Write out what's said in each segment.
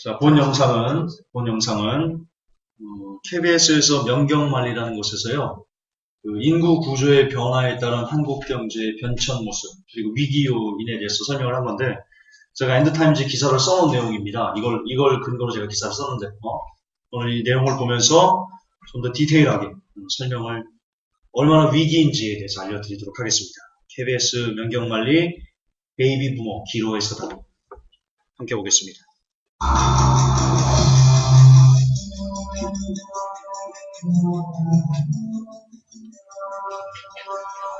자, 본 영상은 KBS에서 명경만리라는 곳에서요, 그 인구 구조의 변화에 따른 한국 경제의 변천 모습 그리고 위기 요인에 대해서 설명을 한 건데, 제가 엔드타임즈 기사를 써놓은 내용입니다. 이걸 근거로 제가 기사를 썼는데, 오늘 이 내용을 보면서 좀 더 디테일하게 설명을 얼마나 위기인지에 대해서 알려드리도록 하겠습니다. KBS 명경만리 베이비 부모 기로에서다 함께 보겠습니다.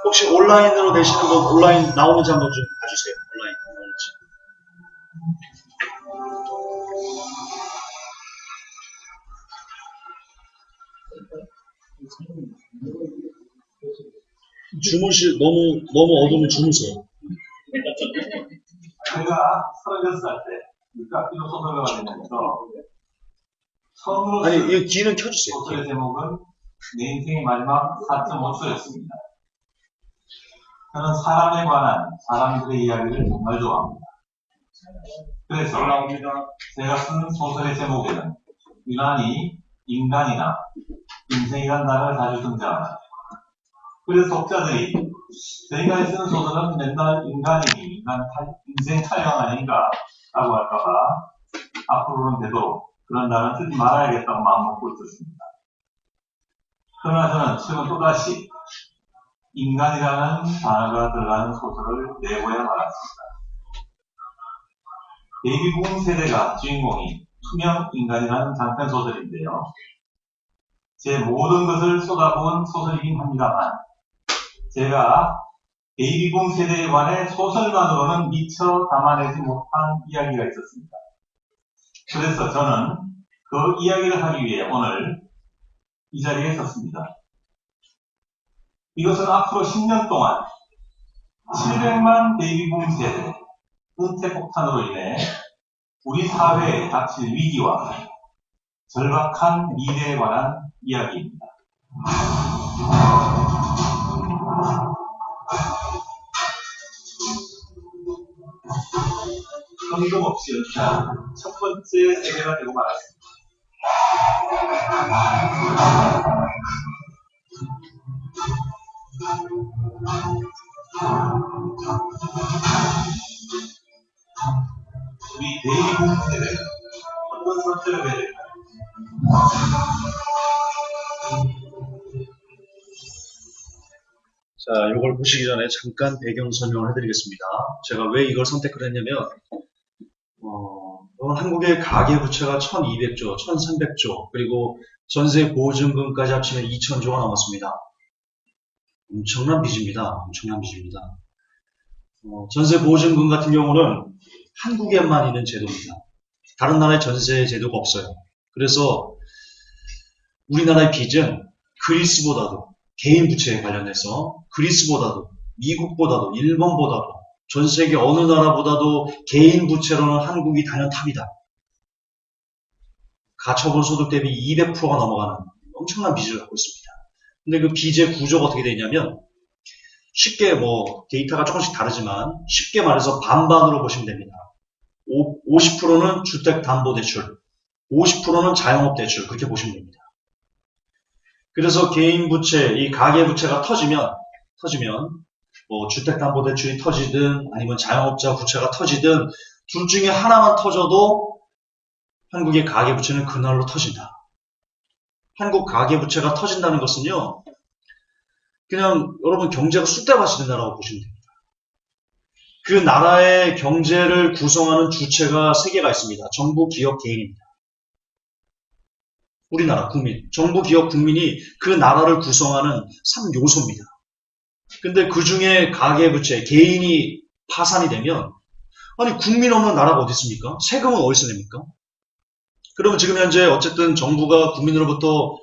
혹시 온라인으로 되시는 분, 온라인 나오는지 한번 좀 봐주세요. 온라인 나오는지. 너무 어두우면 주무세요. 제가 36살 때 육각기로 소설가가 되면서 처음으로 아니, 이 귀는 켜주세요. 소설의 제목은 내 인생의 마지막 4.5초였습니다. 저는 사람에 관한 사람들의 이야기를 정말 좋아합니다. 그래서 제가 쓴 소설의 제목에는 유난히 인간이나 인생이란 단어가 자주 등장합니다. 그래서 독자들이 저희가 쓰는 소설은 맨날 인간이 인생 탈영 아닌가 라고 할까봐 앞으로는 되도록 그런 단어를 쓰지 말아야겠다고 마음먹고 있었습니다. 그러나 저는 최근 또다시 인간이라는 단어가 들어가는 소설을 내고야 말았습니다. 베이비붐 세대가 주인공인 투명 인간이라는 장편 소설인데요. 제 모든 것을 쏟아부은 소설이긴 합니다만 제가 베이비붐 세대에 관해 소설만으로는 미처 담아내지 못한 이야기가 있었습니다. 그래서 저는 그 이야기를 하기 위해 오늘 이 자리에 섰습니다. 이것은 앞으로 10년 동안 700만 베이비붐 세대 은퇴 폭탄으로 인해 우리 사회에 닥칠 위기와 절박한 미래에 관한 이야기입니다. 뜬금없이 연주한 첫 번째 세계가 되고 말았습니다. 우리 베이비붐 세대는 어떤 선택을 해야 될까요? 자, 이걸 보시기 전에 잠깐 배경 설명을 해드리겠습니다. 제가 왜 이걸 선택을 했냐면, 한국의 가계부채가 1200조, 1300조, 그리고 전세 보증금까지 합치면 2000조가 넘었습니다. 엄청난 빚입니다. 엄청난 빚입니다. 전세 보증금 같은 경우는 한국에만 있는 제도입니다. 다른 나라에 전세 제도가 없어요. 그래서 우리나라의 빚은 그리스보다도, 개인 부채에 관련해서 그리스보다도, 미국보다도, 일본보다도, 전 세계 어느 나라보다도 개인 부채로는 한국이 단연 탑이다. 가처분 소득 대비 200%가 넘어가는 엄청난 빚을 갖고 있습니다. 근데 그 빚의 구조가 어떻게 되냐면, 쉽게 데이터가 조금씩 다르지만 쉽게 말해서 반반으로 보시면 됩니다. 50%는 주택담보대출, 50%는 자영업대출, 그렇게 보시면 됩니다. 그래서 개인 부채, 이 가계부채가 터지면 주택담보대출이 터지든 아니면 자영업자 부채가 터지든 둘 중에 하나만 터져도 한국의 가계부채는 그날로 터진다. 한국 가계부채가 터진다는 것은요, 그냥 여러분 경제가 쑥대밭이 된다라고 보시면 됩니다. 그 나라의 경제를 구성하는 주체가 세 개가 있습니다. 정부, 기업, 개인입니다. 우리나라 국민, 정부, 기업, 국민이 그 나라를 구성하는 3요소입니다. 근데 그 중에 가계부채, 개인이 파산이 되면, 아니 국민 없는 나라가 어디 있습니까? 세금은 어디서 냅니까? 그러면 지금 현재 어쨌든 정부가 국민으로부터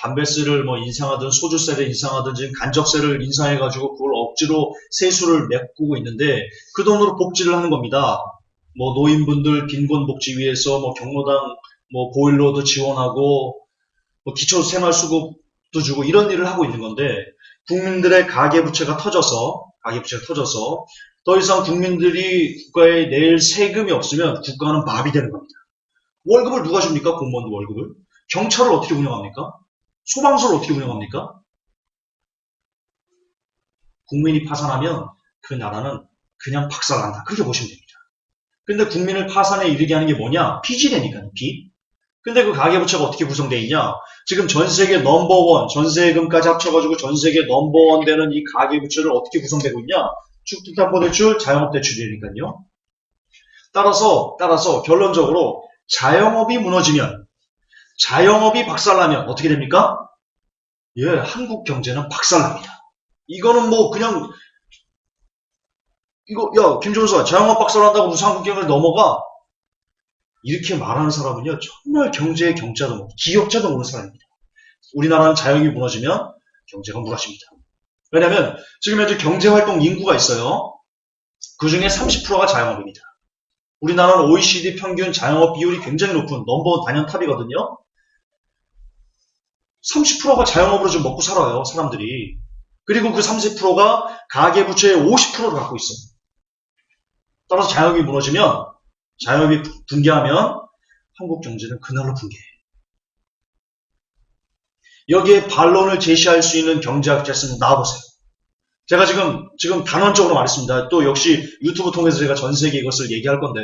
담배세를 인상하든 소주세를 인상하든 지금 간접세를 인상해가지고 그걸 억지로 세수를 메꾸고 있는데 그 돈으로 복지를 하는 겁니다. 노인분들 빈곤복지 위해서 경로당 보일러도 지원하고 기초생활수급도 주고 이런 일을 하고 있는 건데, 국민들의 가계부채가 터져서 더 이상 국민들이 국가에 낼 세금이 없으면 국가는 마비되는 겁니다. 월급을 누가 줍니까? 공무원도 월급을. 경찰을 어떻게 운영합니까? 소방서를 어떻게 운영합니까? 국민이 파산하면 그 나라는 그냥 박살난다. 그렇게 보시면 됩니다. 근데 국민을 파산에 이르게 하는 게 뭐냐? 빚이라니까요, 빚. 근데 그 가계부채가 어떻게 구성되어 있냐? 지금 전 세계 넘버원, 전세금까지 합쳐가지고 전 세계 넘버원 되는 이 가계부채를 어떻게 구성되고 있냐? 주택담보대출, 자영업대출이니까요. 따라서 결론적으로 자영업이 무너지면, 자영업이 박살나면 어떻게 됩니까? 예, 한국 경제는 박살납니다. 이거는 뭐 그냥 야, 김종서, 자영업 박살난다고 무슨 한국 경제를 넘어가? 이렇게 말하는 사람은요, 정말 경제의 경자도 모르고, 기억자도 모르는 사람입니다. 우리나라는 자영업이 무너지면 경제가 무너집니다. 왜냐면, 지금 현재 경제활동 인구가 있어요. 그 중에 30%가 자영업입니다. 우리나라는 OECD 평균 자영업 비율이 굉장히 높은 넘버원 단연탑이거든요. 30%가 자영업으로 좀 먹고 살아요, 사람들이. 그리고 그 30%가 가계부채의 50%를 갖고 있어요. 따라서 자영업이 무너지면, 자영업이 붕괴하면 한국 경제는 그날로 붕괴해요. 여기에 반론을 제시할 수 있는 경제학자 있으면 나와보세요. 제가 지금 단언적으로 말했습니다. 또 역시 유튜브 통해서 제가 전 세계 이것을 얘기할 건데,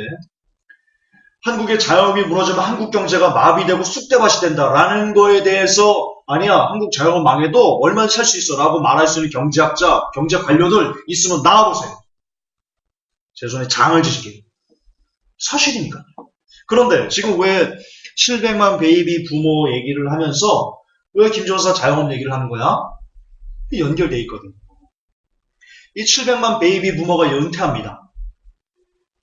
한국의 자영업이 무너지면 한국 경제가 마비되고 쑥대밭이 된다라는 거에 대해서 아니야, 한국 자영업 망해도 얼마나 살 수 있어 라고 말할 수 있는 경제학자, 경제 관료들 있으면 나와보세요. 제 손에 장을 지실게요. 사실이니까요. 그런데 지금 왜 700만 베이비 부모 얘기를 하면서 왜 김종서 자영업 얘기를 하는 거야? 연결돼 있거든요. 이 700만 베이비 부모가 은퇴합니다.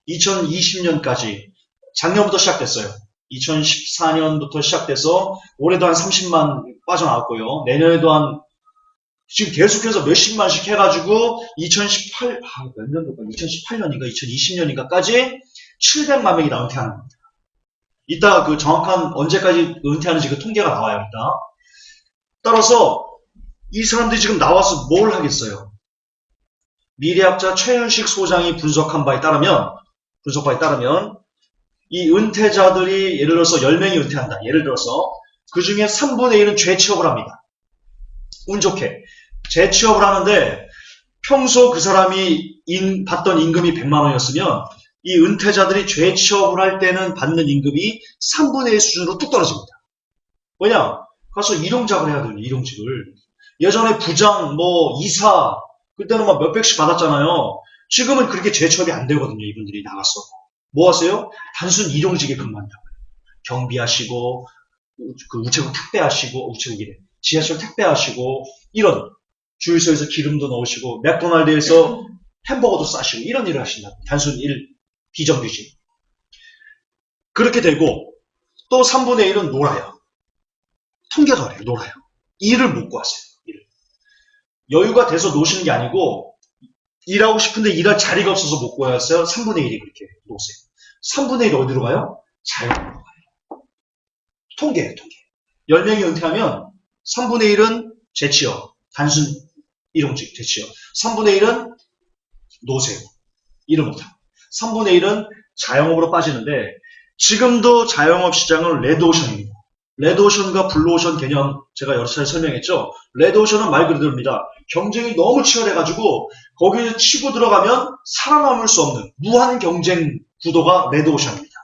2020년까지 작년부터 시작됐어요. 2014년부터 시작돼서 올해도 한 30만 빠져나왔고요. 내년에도 지금 계속해서 몇십만씩 해가지고 2018년인가 2020년인가까지 700만 명이 은퇴하는 겁니다. 이따 그 정확한 언제까지 은퇴하는지 그 통계가 나와요, 이따. 따라서 이 사람들이 지금 나와서 뭘 하겠어요? 미래학자 최윤식 소장이 분석한 바에 따르면 이 은퇴자들이 예를 들어서 10명이 은퇴한다. 예를 들어서 그 중에 3분의 1은 재취업을 합니다. 운 좋게. 재취업을 하는데 평소 그 사람이 받던 임금이 100만 원이었으면 이 은퇴자들이 재취업을 할 때는 받는 임금이 3분의 1 수준으로 뚝 떨어집니다. 왜냐? 가서 일용작을 해야 돼요, 일용직을. 예전에 부장, 이사, 그때는 막 몇백씩 받았잖아요. 지금은 그렇게 재취업이 안 되거든요, 이분들이 나가서. 뭐 하세요? 단순 일용직에 근무한다고요. 경비하시고, 그 우체국 택배하시고, 우체국이래. 지하철 택배하시고, 이런. 주유소에서 기름도 넣으시고, 맥도날드에서 햄버거도 싸시고, 이런 일을 하신다고. 단순 일, 비정규직. 그렇게 되고, 또 3분의 1은 놀아요. 통계가 그래요, 놀아요. 일을 못 구하세요, 일을. 여유가 돼서 노시는 게 아니고, 일하고 싶은데 일할 자리가 없어서 못 구하세요. 3분의 1이 그렇게 노세요. 3분의 1이 어디로 가요? 자영업으로 가요. 통계예요, 통계. 10명이 은퇴하면 3분의 1은 재취업, 단순 일용직 재취업. 3분의 1은 노세요. 일을 못하고. 3분의 1은 자영업으로 빠지는데 지금도 자영업 시장은 레드오션입니다. 레드오션과 블루오션 개념 제가 여러 차례 설명했죠. 레드오션은 말 그대로입니다. 경쟁이 너무 치열해가지고 거기에 치고 들어가면 살아남을 수 없는 무한 경쟁 구도가 레드오션입니다.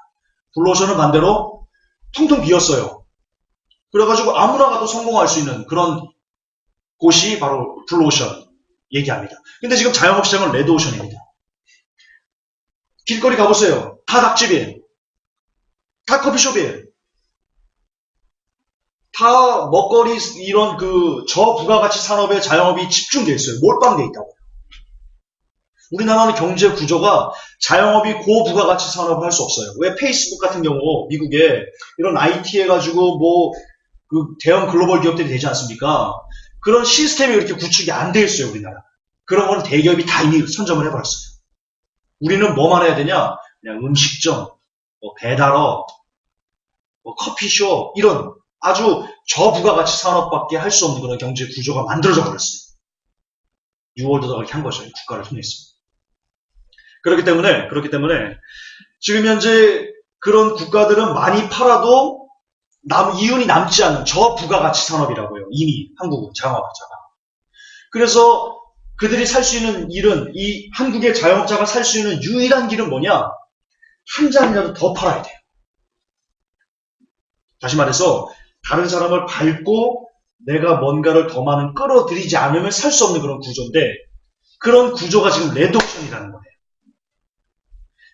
블루오션은 반대로 텅텅 비었어요. 그래가지고 아무나 가도 성공할 수 있는 그런 곳이 바로 블루오션 얘기합니다. 근데 지금 자영업 시장은 레드오션입니다. 길거리 가보세요. 다 닭집이에요. 다 커피숍이에요. 다 먹거리 이런 그 저부가가치 산업에 자영업이 집중되어 있어요. 몰빵되어 있다고요. 우리나라는 경제 구조가 자영업이 고부가가치 산업을 할 수 없어요. 왜 페이스북 같은 경우 미국에 이런 IT 해가지고 그 대형 글로벌 기업들이 되지 않습니까? 그런 시스템이 그렇게 구축이 안 되어 있어요, 우리나라. 그런 거는 대기업이 다 이미 선점을 해버렸어요. 우리는 뭐만 해야 되냐? 그냥 음식점, 배달업, 커피숍 이런 아주 저부가가치 산업밖에 할 수 없는 그런 경제 구조가 만들어져 버렸어요. 뉴월드가 그렇게 한 거죠. 국가를 통해서. 그렇기 때문에 지금 현재 그런 국가들은 많이 팔아도 이윤이 남지 않는 저부가가치 산업이라고요. 이미 한국은 자영업자가. 그래서 그들이 살 수 있는 일은 이 한국의 자영업자가 살 수 있는 유일한 길은 뭐냐? 한 잔이라도 더 팔아야 돼요. 다시 말해서 다른 사람을 밟고 내가 뭔가를 더 많은 끌어들이지 않으면 살 수 없는 그런 구조인데 그런 구조가 지금 레드옵션이라는 거예요.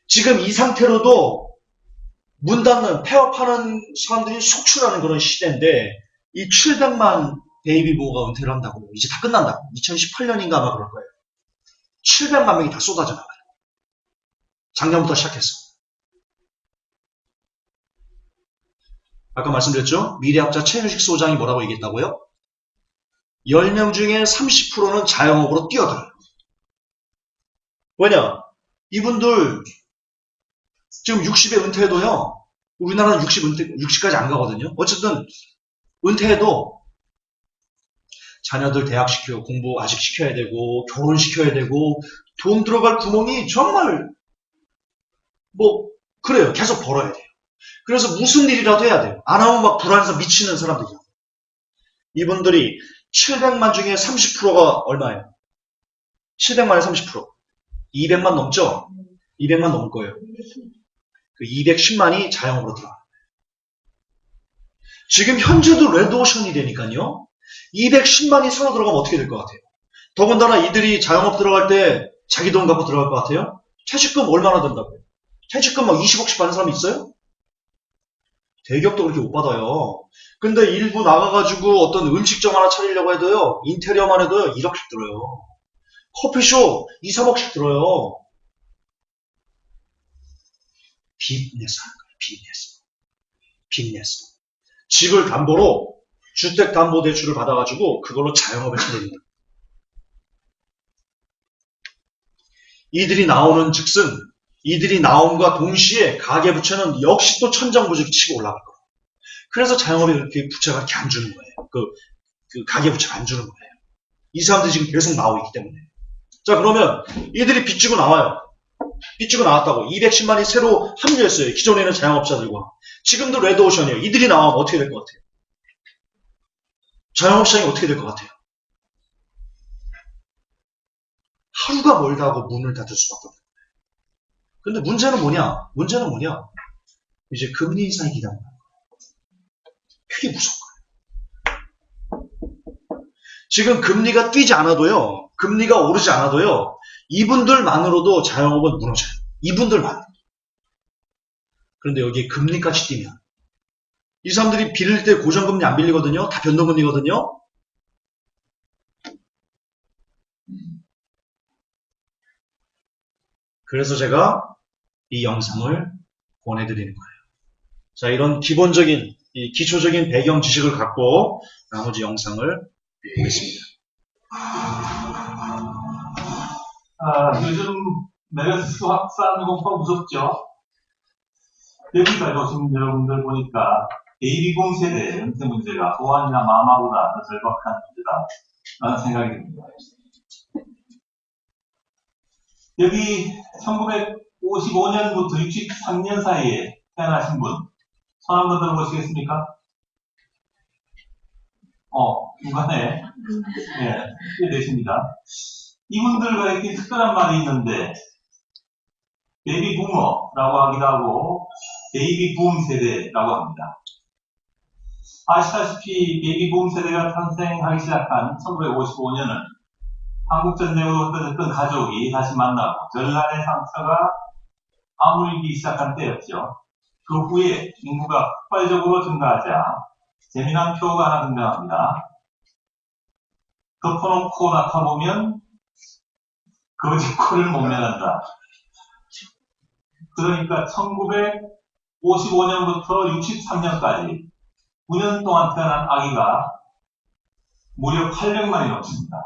지금 이 상태로도 문 닫는 폐업하는 사람들이 속출하는 그런 시대인데 이 700만 베이비 부모가 은퇴를 한다고 이제 다 끝난다고 2018년인가 아마 그럴 거예요. 700만 명이 다 쏟아져 나가요. 작년부터 시작해서. 아까 말씀드렸죠? 미래학자 최윤식 소장이 뭐라고 얘기했다고요? 10명 중에 30%는 자영업으로 뛰어들어요. 왜냐? 이분들 지금 60에 은퇴해도요. 우리나라는 60까지 안 가거든요. 어쨌든 은퇴해도 자녀들 대학 공부 아직 시켜야 되고 결혼시켜야 되고 돈 들어갈 구멍이 정말 그래요. 계속 벌어야 돼요. 그래서 무슨 일이라도 해야 돼요. 안 하면 막 불안해서 미치는 사람들이요. 이분들이 700만 중에 30%가 얼마예요? 700만에 30%. 200만 넘죠? 200만 넘을 거예요. 그 210만이 자영업으로 들어가요. 지금 현재도 레드오션이 되니까요. 210만이 새로 들어가면 어떻게 될 것 같아요? 더군다나 이들이 자영업 들어갈 때 자기 돈 갖고 들어갈 것 같아요? 퇴직금 얼마나 된다고요? 퇴직금 막 20억씩 받는 사람이 있어요? 대기업도 그렇게 못 받아요. 근데 일부 나가가지고 어떤 음식점 하나 차리려고 해도요. 인테리어만 해도요. 1억씩 들어요. 커피숍 2, 3억씩 들어요. 빚 내서 하는 거예요. 빚 내서. 집을 담보로 주택담보대출을 받아가지고 그걸로 자영업을 차립니다. 이들이 나오는 즉슨 이들이 나옴과 동시에 가계부채는 역시 또 천정부지기 치고 올라갈 거예요. 그래서 자영업에 그렇게 부채가 이렇게 안 주는 거예요. 그 가계부채가 안 주는 거예요. 이 사람들이 지금 계속 나오고 있기 때문에. 자, 그러면 이들이 빚지고 나와요. 빚지고 나왔다고. 210만이 새로 합류했어요. 기존에 있는 자영업자들과. 지금도 레드오션이에요. 이들이 나오면 어떻게 될 것 같아요? 자영업 시장이 어떻게 될 것 같아요? 하루가 멀다고 문을 닫을 수밖에 없어요. 근데 문제는 뭐냐? 이제 금리 인상이 기다린다. 되게 무서운 거예요. 지금 금리가 뛰지 않아도요. 금리가 오르지 않아도요. 이분들만으로도 자영업은 무너져요. 이분들만. 그런데 여기에 금리까지 뛰면 이 사람들이 빌릴 때 고정금리 안 빌리거든요. 다 변동금리거든요. 그래서 제가 이 영상을 보내드리는 거예요. 자, 이런 기본적인, 이 기초적인 배경 지식을 갖고 나머지 영상을 보겠습니다. 요즘 메르스 확산 공포가 무섭죠? 여기까지 오신 여러분들 보니까 베이비붐 세대 은퇴 문제가 보안이나 마마보다 더 절박한 문제다라는 생각이 듭니다. 여기 1955년부터 63년 사이에 태어나신 분, 손 한번 들어보시겠습니까? 중간에, 되십니다. 이분들과 이렇게 특별한 말이 있는데, 베이비 부머라고 하기도 하고, 베이비 붐 세대라고 합니다. 아시다시피 베이비 붐 세대가 탄생하기 시작한 1955년은 한국전쟁으로 흩어졌던 가족이 다시 만나고 전란의 상처가 아물기 시작한 때였죠. 그 후에 인구가 폭발적으로 증가하자 재미난 표가 하나 등장합니다. 덮어놓고 나타보면 거짓골을 못 면한다. 그러니까 1955년부터 63년까지 9년 동안 태어난 아기가 무려 800만이 넘습니다.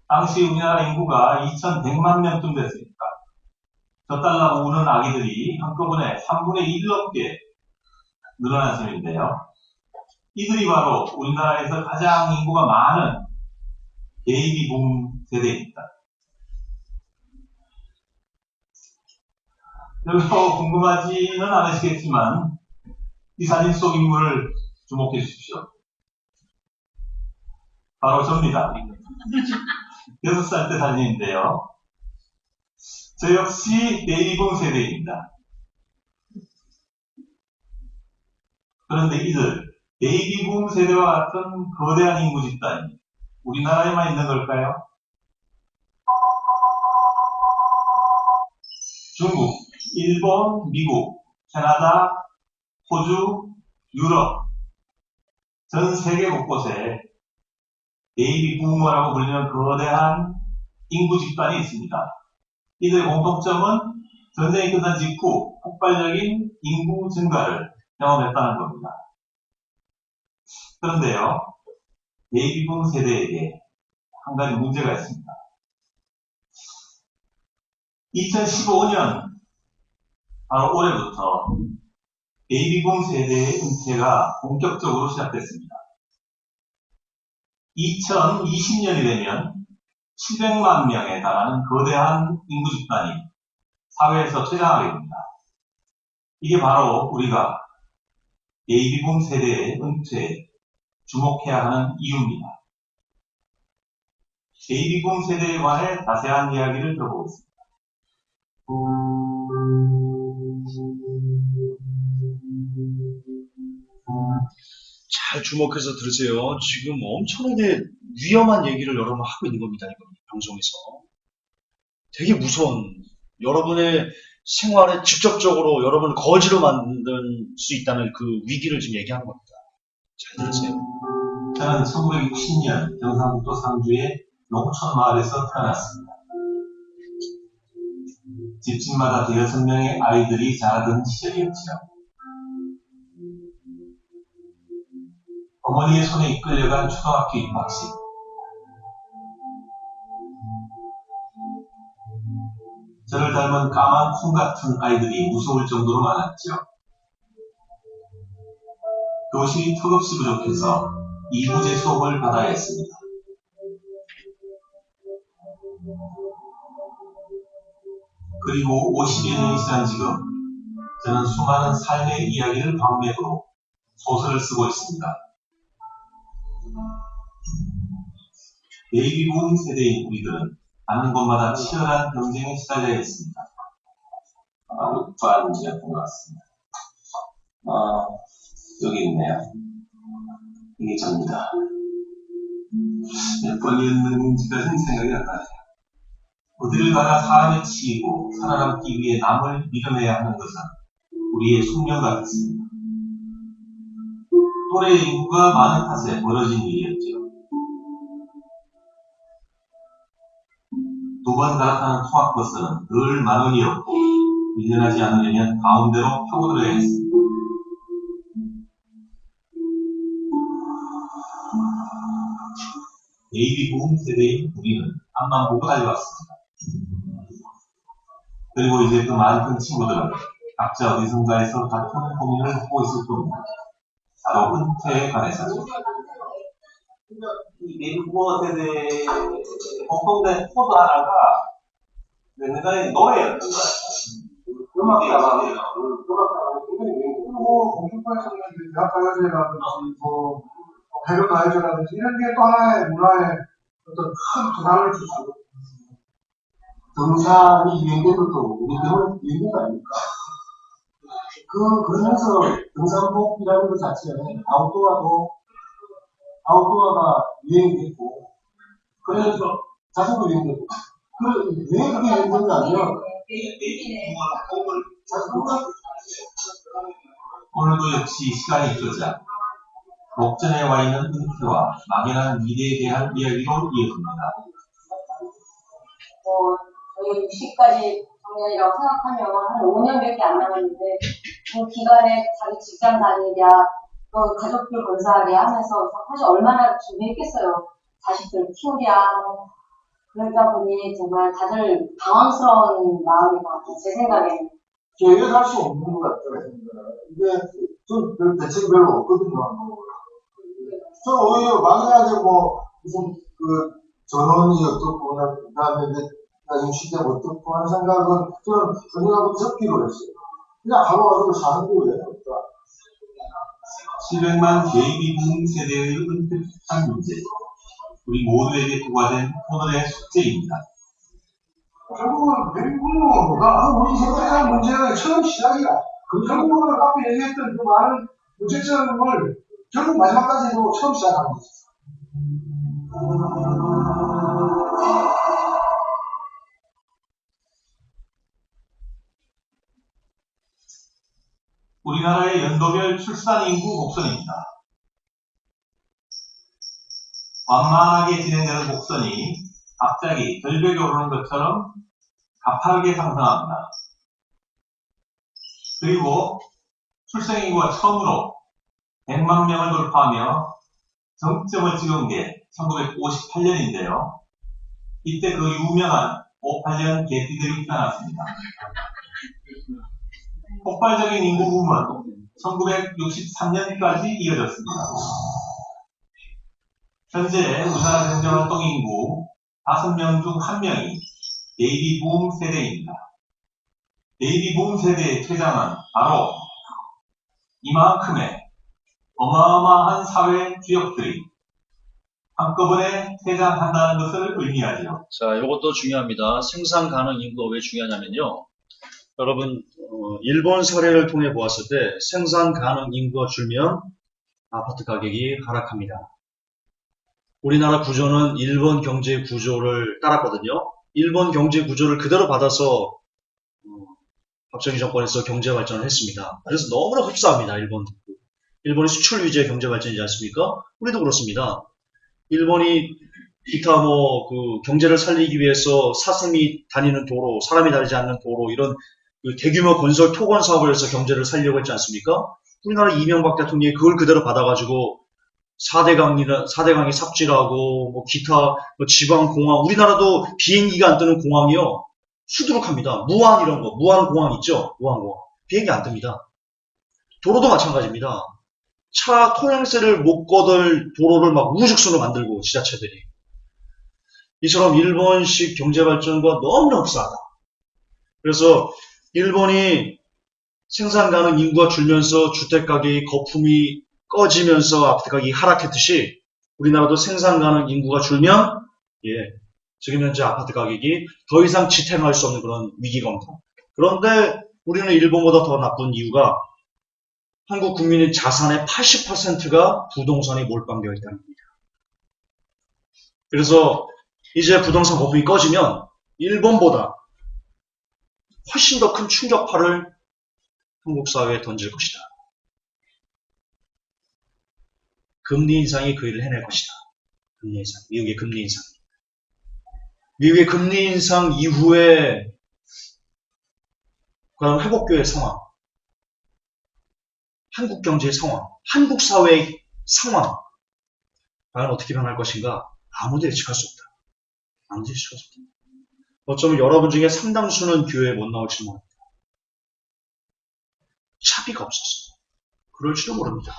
당시 우리나라 인구가 2100만 명쯤 됐으니까 저 달러 우는 아기들이 한꺼번에 3분의 1 넘게 늘어난 셈인데요. 이들이 바로 우리나라에서 가장 인구가 많은 베이비붐 세대입니다. 별로 궁금하지는 않으시겠지만 이 사진 속 인물을 주목해 주십시오. 바로 접니다. 6살 때 사진인데요. 저 역시 베이비붐 세대입니다. 그런데 이들 베이비붐 세대와 같은 거대한 인구 집단이 우리나라에만 있는 걸까요? 중국, 일본, 미국, 캐나다, 호주, 유럽, 전 세계 곳곳에 베이비부머라고 불리는 거대한 인구 집단이 있습니다. 이들의 공통점은 전쟁이 끝난 직후 폭발적인 인구 증가를 경험했다는 겁니다. 그런데요, 베이비붐 세대에게 한 가지 문제가 있습니다. 2015년 바로 올해부터 베이비붐 세대의 은퇴가 본격적으로 시작됐습니다. 2020년이 되면 700만 명에 달하는 거대한 인구 집단이 사회에서 퇴장하게 됩니다. 이게 바로 우리가 베이비붐 세대의 은퇴에 주목해야 하는 이유입니다. 베이비붐 세대에 관해 자세한 이야기를 들어보겠습니다. 잘 주목해서 들으세요. 지금 엄청나게 위험한 얘기를 여러분 하고 있는 겁니다. 이번 방송에서. 되게 무서운, 여러분의 생활에 직접적으로 여러분을 거지로 만들 수 있다는 그 위기를 지금 얘기하는 겁니다. 잘 들으세요. 저는 1960년 경상북도 상주의 농촌 마을에서 태어났습니다. 집집마다 대여섯 명의 아이들이 자라던 시절이었지요. 어머니의 손에 이끌려간 초등학교 입학식, 저를 닮은 까만 콩 같은 아이들이 무서울 정도로 많았죠. 교실이 턱없이 부족해서 2부제 수업을 받아야 했습니다. 그리고 50여 년이 지난 지금 저는 수많은 삶의 이야기를 방맥으로 소설을 쓰고 있습니다. 베이비붐 세대인 우리들은 가는 곳마다 치열한 경쟁에 시달려 있습니다. 국가한 문제였던 것 같습니다. 여기 있네요. 이게 접니다. 몇 번이었는지까지는 생각이 안 나네요. 어디를 가나 사람에 치이고 살아남기 위해 남을 밀어내야 하는 것은 우리의 숙명 같습니다. 또래 인구가 많은 탓에 벌어진 일이었죠. 두 번 갈아타는 통학버스는 늘 10,000원이었고 밀려나지 않으려면 가운데로 표고들어야 했습니다. 베이비붐 세대인 우리는 앞만 보고 달려왔습니다. 그리고 이제 그 많은 친구들은 각자 어디선가에서 같은 고민을 하고 있을 겁니다. 바로 은퇴에 관해서죠. 이 베이비붐 세대의 공통된 코드 하나가 내 생각에 노래였던 것 같아요. 음악가가 그리고 공중파에서는 대학가요제라든지 뭐 배려가요제라든지 이런 게 또 하나의 문화의 어떤 큰 부담을 주죠. 등산이 유행된 것도 우리 때문에 유행된 거 아닙니까? 그러면서 등산복이라는 것 자체는 아웃도어가 유행됐고, 그래서 자전거 유행됐고, 왜 그게 유행됐냐면, 오늘도 역시 시간이 있죠. 목전에 와 있는 은퇴와 막연한 미래에 대한 이야기로 이어집니다. 저희 60까지 정년이라고 생각하면 한 5년밖에 안 남았는데 그 기간에 자기 직장 다니랴 또 가족들 건사하랴 하면서 사실 얼마나 준비했겠어요. 자식들 키우랴 그러다 보니 정말 다들 당황스러운 마음이 많아요. 제 생각에는. 계획할 수 없는 것 같아요. 이게 좀 대책이 별로 없거든요. 저는 오히려 막연하게 무슨 전원이 어떻고, 그 다음에 나중에 시대가 어떻고 하는 생각은 저는 전혀하고 접기로 했어요. 그냥 하루 가지고 사는 거예요. 그러니까 700만 베이비 붐 세대의 은퇴한 문제. 우리 모두에게 부과된 오늘의 숙제입니다. 결국은 미국노가 우리 세대의 문제가 처음 시작이야. 결국은 앞에 얘기했던 그 많은 문제점을 결국 마지막까지도 처음 시작하는 거지. 우리나라의 연도별 출산 인구 곡선입니다. 완만하게 진행되는 곡선이 갑자기 절벽에 오르는 것처럼 가파르게 상승합니다. 그리고 출생 인구가 처음으로 100만 명을 돌파하며 정점을 찍은 게 1958년인데요. 이때 그 유명한 58년 개띠들이 태어났습니다. 폭발적인 인구 붐은 1963년까지 이어졌습니다. 현재 우리나라 경제활동 인구 5명 중 1명이 베이비붐 세대입니다. 베이비붐 세대의 퇴장은 바로 이만큼의 어마어마한 사회 주역들이 한꺼번에 퇴장한다는 것을 의미하죠. 자, 이것도 중요합니다. 생산 가능 인구가 왜 중요하냐면요. 여러분, 일본 사례를 통해 보았을 때 생산 가능 인구가 줄면 아파트 가격이 하락합니다. 우리나라 구조는 일본 경제 구조를 따랐거든요. 일본 경제 구조를 그대로 받아서 박정희 정권에서 경제 발전을 했습니다. 그래서 너무나 흡사합니다. 일본이 수출 위주의 경제 발전이지 않습니까? 우리도 그렇습니다. 일본이 기타 경제를 살리기 위해서 사슴이 다니는 도로, 사람이 다니지 않는 도로, 이런 그 대규모 건설 토건 사업을 해서 경제를 살리려고 했지 않습니까? 우리나라 이명박 대통령이 그걸 그대로 받아가지고 4대강이 삽질하고 기타 지방공항, 우리나라도 비행기가 안 뜨는 공항이요 수두룩합니다. 무안 이런 거, 무안공항 있죠? 무안공항 비행기 안 뜹니다. 도로도 마찬가지입니다. 차 통행세를 못 거둘 도로를 막 우후죽순으로 만들고 지자체들이. 이처럼 일본식 경제발전과 너무나 흡사하다. 그래서 일본이 생산 가능 인구가 줄면서 주택가격이 거품이 꺼지면서 아파트 가격이 하락했듯이 우리나라도 생산 가능 인구가 줄면 지금 현재 아파트 가격이 더 이상 지탱할 수 없는 그런 위기가 옵니다. 그런데 우리는 일본보다 더 나쁜 이유가 한국 국민의 자산의 80%가 부동산에 몰빵되어 있다는 겁니다. 그래서 이제 부동산 거품이 꺼지면 일본보다 훨씬 더 큰 충격파를 한국 사회에 던질 것이다. 금리 인상이 그 일을 해낼 것이다. 금리 인상, 미국의 금리 인상. 미국의 금리 인상 이후에 과연 회복교의 상황, 한국 경제의 상황, 한국 사회의 상황, 과연 어떻게 변할 것인가? 아무도 예측할 수 없다. 아무도 예측할 수 없다. 어쩌면 여러분 중에 상당수는 교회에 못 나올지 모릅니다. 차비가 없었어. 그럴지도 모릅니다.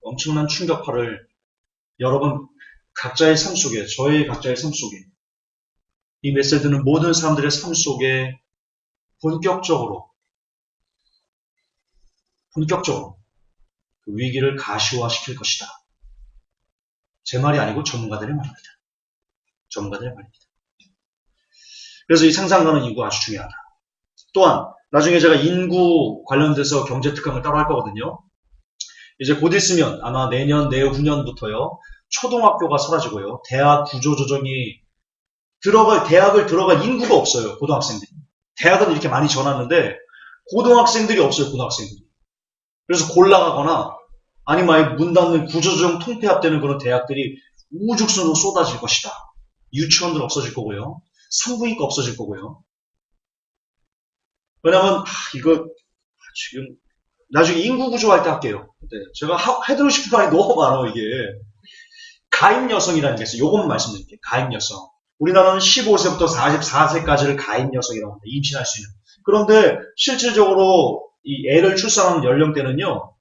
엄청난 충격파를 여러분 각자의 삶 속에, 저의 각자의 삶 속에, 이 메시지는 모든 사람들의 삶 속에 본격적으로 그 위기를 가시화시킬 것이다. 제 말이 아니고 전문가들의 말입니다. 전문가들의 말입니다. 그래서 이 생산 가능 인구가 아주 중요하다. 또한 나중에 제가 인구 관련돼서 경제 특강을 따로 할 거거든요. 이제 곧 있으면 아마 내년, 내후년부터요. 초등학교가 사라지고요. 대학 구조조정이 대학을 들어갈 인구가 없어요. 고등학생들이. 대학은 이렇게 많이 전왔는데 고등학생들이 없어요. 고등학생들이. 그래서 골라가거나 아니면 아예 문 닫는 구조조정 통폐합되는 그런 대학들이 우죽순으로 쏟아질 것이다. 유치원들 없어질 거고요. 산부인과 없어질 거고요. 왜냐면 이거 지금 나중에 인구 구조할 때 할게요. 제가 해드리고 싶은 말이 너무 많아요. 이게 가임 여성이라는 게 있어요. 요것만 말씀드릴게요. 가임 여성. 우리나라는 15세부터 44세까지를 가임 여성이라고 합니다. 임신할 수 있는. 그런데 실질적으로 이 애를 출산하는 연령대는요.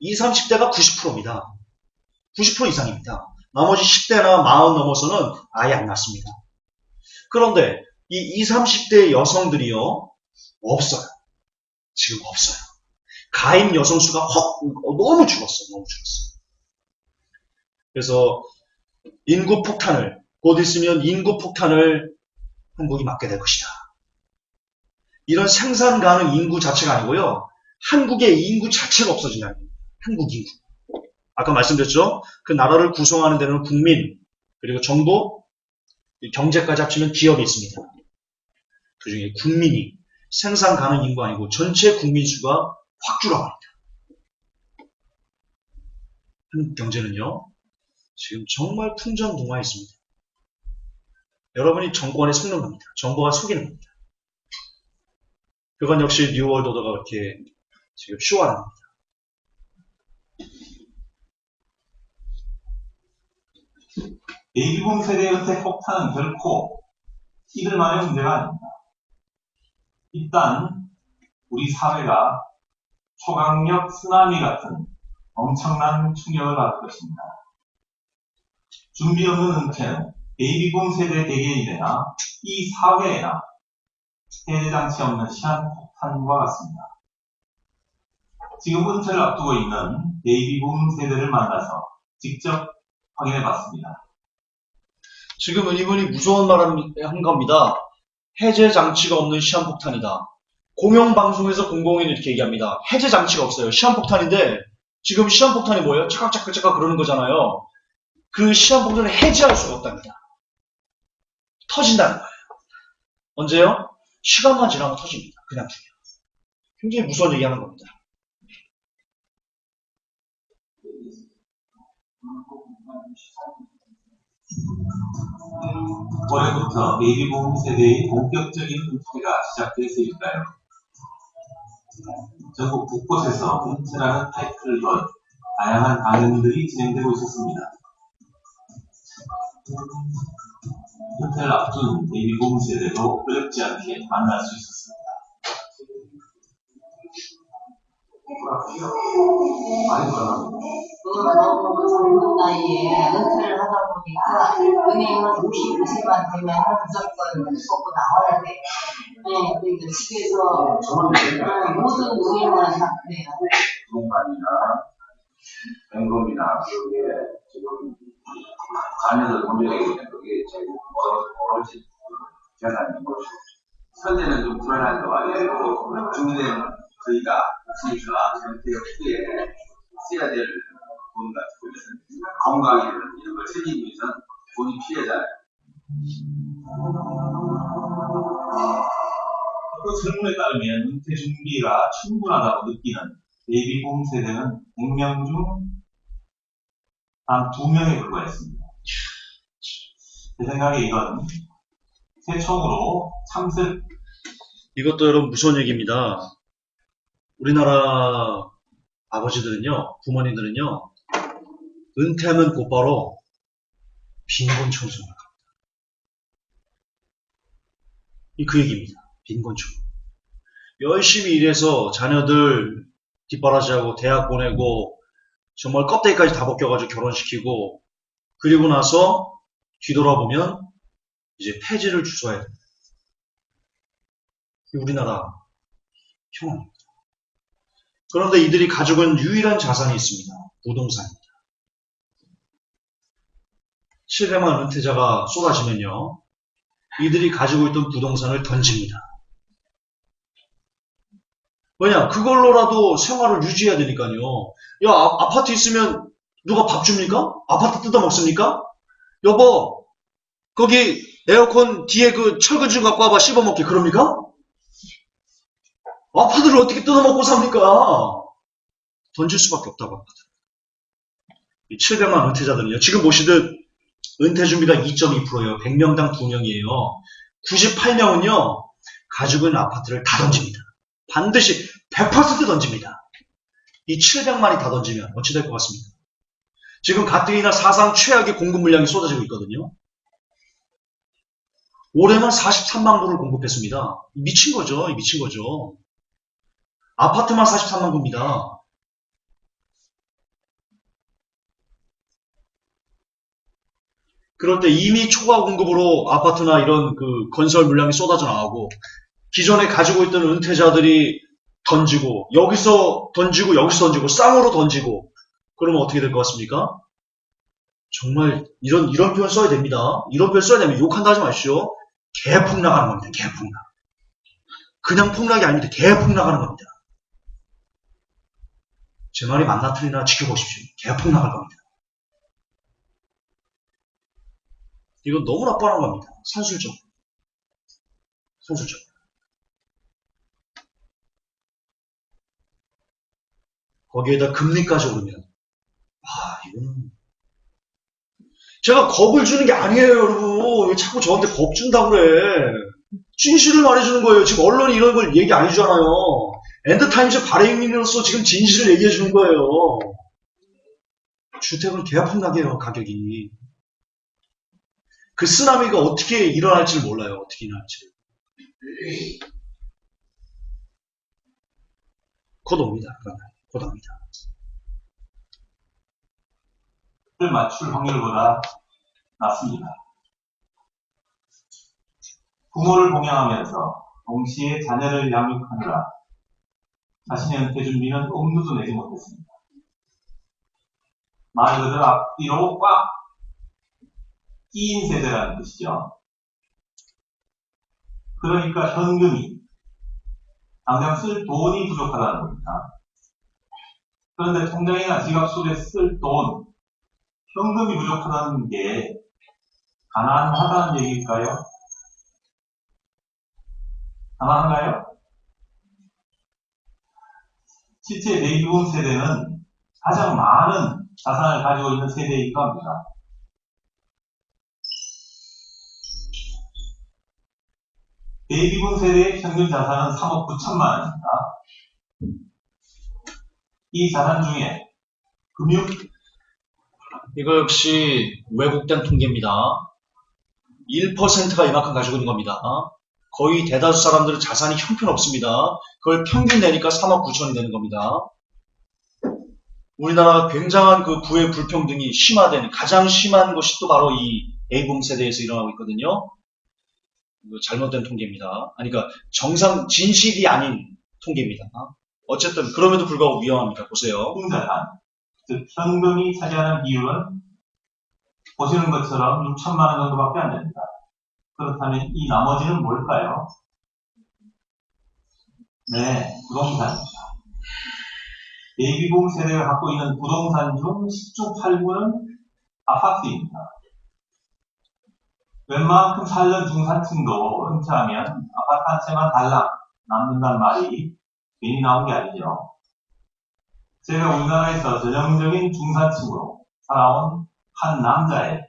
20, 30대가 90%입니다. 90% 이상입니다. 나머지 10대나 40 넘어서는 아예 안 낳습니다. 그런데 이 20, 30대 여성들이요, 없어요. 지금 없어요. 가임 여성 수가 너무 줄었어요. 너무 줄었어요. 그래서 인구 폭탄을, 곧 있으면 인구 폭탄을 한국이 맞게 될 것이다. 이런 생산 가능 인구 자체가 아니고요. 한국의 인구 자체가 없어지는 아니에요. 한국 인구. 아까 말씀드렸죠? 그 나라를 구성하는 데는 국민, 그리고 정부, 경제까지 합치면 기업이 있습니다. 그 중에 국민이 생산 가능 인구 아니고 전체 국민 수가 확 줄어갑니다. 한국 경제는요, 지금 정말 풍전등화에 있습니다. 여러분이 정권에 속는 겁니다. 정부가 속이는 겁니다. 그건 역시 뉴월드 오더가 그렇게 지금 쇼하는 겁니다. 베이비붐 세대의 은퇴 폭탄은 결코 이들만의 문제가 아닙니다. 일단 우리 사회가 초강력 쓰나미 같은 엄청난 충격을 받을 것입니다. 준비 없는 은퇴는 베이비붐 세대 개개인이나 이 사회에나 해제장치 없는 시한폭탄과 같습니다. 지금 은퇴를 앞두고 있는 베이비붐 세대를 만나서 직접 확인해봤습니다. 지금은 이분이 무서운 말을 한 겁니다. 해제 장치가 없는 시한폭탄이다. 공영방송에서 공공연히 이렇게 얘기합니다. 해제 장치가 없어요. 시한폭탄인데 지금 시한폭탄이 뭐예요? 차각차각차각 그러는 거잖아요. 그 시한폭탄을 해제할 수가 없답니다. 터진다는 거예요. 언제요? 시간만 지나면 터집니다. 그냥 중요. 굉장히 무서운 얘기하는 겁니다. 올해부터 베이비붐 세대의 본격적인 은퇴가 시작됐으니까요. 전국 곳곳에서 은퇴라는 타이틀을 건 다양한 강연들이 진행되고 있었습니다. 은퇴를 앞둔 베이비붐 세대도 어렵지 않게 만날 수 있었습니다. 너무 젊은 나이에 은퇴를 하다 보니까 은행은 55세만 되면 무조건 먹고 나와야 돼. 네, 그러니까 집에서 모든 노인은 다 그래요. 공간이나 연금이나 그게 지금 자녀들 문제가 있는데 그게 제일 어려진 재산인 것이고 현재는 좀 불안한 거 아니에요. 중된 저희가 지금과 전태역 후에 써야 될 돈 같은 것은 건강이라는 이런 걸 챙기기 위해서는 돈이 필요하잖아요. 그 설문에 따르면 은퇴 준비가 충분하다고 느끼는 베이비붐 세대는 100명 중 한 2명에 불과했습니다. 제 생각에 이건 최초로 참슬. 이것도 여러분 무서운 얘기입니다. 우리나라 아버지들은요, 부모님들은요, 은퇴하면 곧바로 빈곤층으로 생각합니다. 그 얘기입니다. 빈곤층. 열심히 일해서 자녀들 뒷바라지하고 대학 보내고 정말 껍데기까지 다 벗겨가지고 결혼시키고 그리고 나서 뒤돌아보면 이제 폐지를 주소해야 됩니다. 우리나라 형언입니다. 그런데 이들이 가지고 있는 유일한 자산이 있습니다. 부동산입니다. 700만 은퇴자가 쏟아지면요. 이들이 가지고 있던 부동산을 던집니다. 왜냐? 그걸로라도 생활을 유지해야 되니까요. 야, 아파트 있으면 누가 밥 줍니까? 아파트 뜯어먹습니까? 여보, 거기 에어컨 뒤에 그 철근 좀 갖고 와봐 씹어먹게 그럽니까? 아파트를 어떻게 뜯어먹고 삽니까? 던질 수밖에 없다고 합니다. 이 700만 은퇴자들은요. 지금 보시듯 은퇴 준비가 2.2%예요. 100명당 2명이에요. 98명은요. 가지고 있는 아파트를 다 던집니다. 반드시 100% 던집니다. 이 700만이 다 던지면 어찌 될 것 같습니까? 지금 가뜩이나 사상 최악의 공급 물량이 쏟아지고 있거든요. 올해만 43만 구를 공급했습니다. 미친 거죠. 미친 거죠. 아파트만 43만 구입니다. 그럴 때 이미 초과 공급으로 아파트나 이런 그 건설 물량이 쏟아져 나가고 기존에 가지고 있던 은퇴자들이 던지고 여기서 던지고 여기서 던지고 쌍으로 던지고 그러면 어떻게 될 것 같습니까? 정말 이런 표현 써야 됩니다. 이런 표현 써야 됩니다. 욕한다 하지 마십시오. 개폭락하는 겁니다. 개폭락. 그냥 폭락이 아닙니다. 개폭락하는 겁니다. 제 말이 맞나 틀리나 지켜보십시오. 개폭락할 겁니다. 이건 너무나 뻔한 겁니다. 산술적. 산술적. 거기에다 금리까지 오르면 이거는 제가 겁을 주는 게 아니에요, 여러분. 왜 자꾸 저한테 겁 준다고 그래. 진실을 말해주는 거예요. 지금 언론이 이런 걸 얘기 안 해주잖아요. 엔드타임즈 발행인으로서 지금 진실을 얘기해주는 거예요. 주택은 개폭락이에요, 가격이. 그 쓰나미가 어떻게 일어날지를 몰라요. 어떻게 일어날지. 곧 옵니다. 곧 옵니다. 를 맞출 확률보다 낮습니다. 부모를 봉양하면서 동시에 자녀를 양육하느라 자신의 은퇴 준비는 엄두도 내지 못했습니다. 말 그대로 앞뒤로 꽉 끼인 세대라는 뜻이죠. 그러니까 현금이 당장 쓸 돈이 부족하다는 겁니다. 그런데 통장이나 지갑 속에 쓸 돈, 현금이 부족하다는 게 가난하다는 얘기일까요? 가난한가요? 실제 베이비붐 세대는 가장 많은 자산을 가지고 있는 세대이기도 합니다. 베이비붐 세대의 평균 자산은 3억 9천만 원입니다. 이 자산 중에 금융 이거 역시 왜곡된 통계입니다. 1%가 이만큼 가지고 있는 겁니다. 거의 대다수 사람들은 자산이 형편없습니다. 그걸 평균 내니까 3억 9천이 되는 겁니다. 우리나라가 굉장한 그 부의 불평등이 심화되는 가장 심한 것이 또 바로 이 A붐 세대에서 일어나고 있거든요. 이거 잘못된 통계입니다. 아니, 그러니까 진실이 아닌 통계입니다. 어쨌든 그럼에도 불구하고 위험합니다. 보세요. 자산, 즉 현금이 차지하는 비율은 보시는 것처럼 6천만 원 정도밖에 안 됩니다. 그렇다면 이 나머지는 뭘까요? 네, 부동산입니다. 베이비붐 세대가 갖고 있는 부동산 중 10중 8구는 아파트입니다. 웬만큼 살던 중산층도 은퇴하면 아파트 한 채만 달랑 남는단 말이 괜히 나온 게 아니죠. 제가 우리나라에서 전형적인 중산층으로 살아온 한 남자의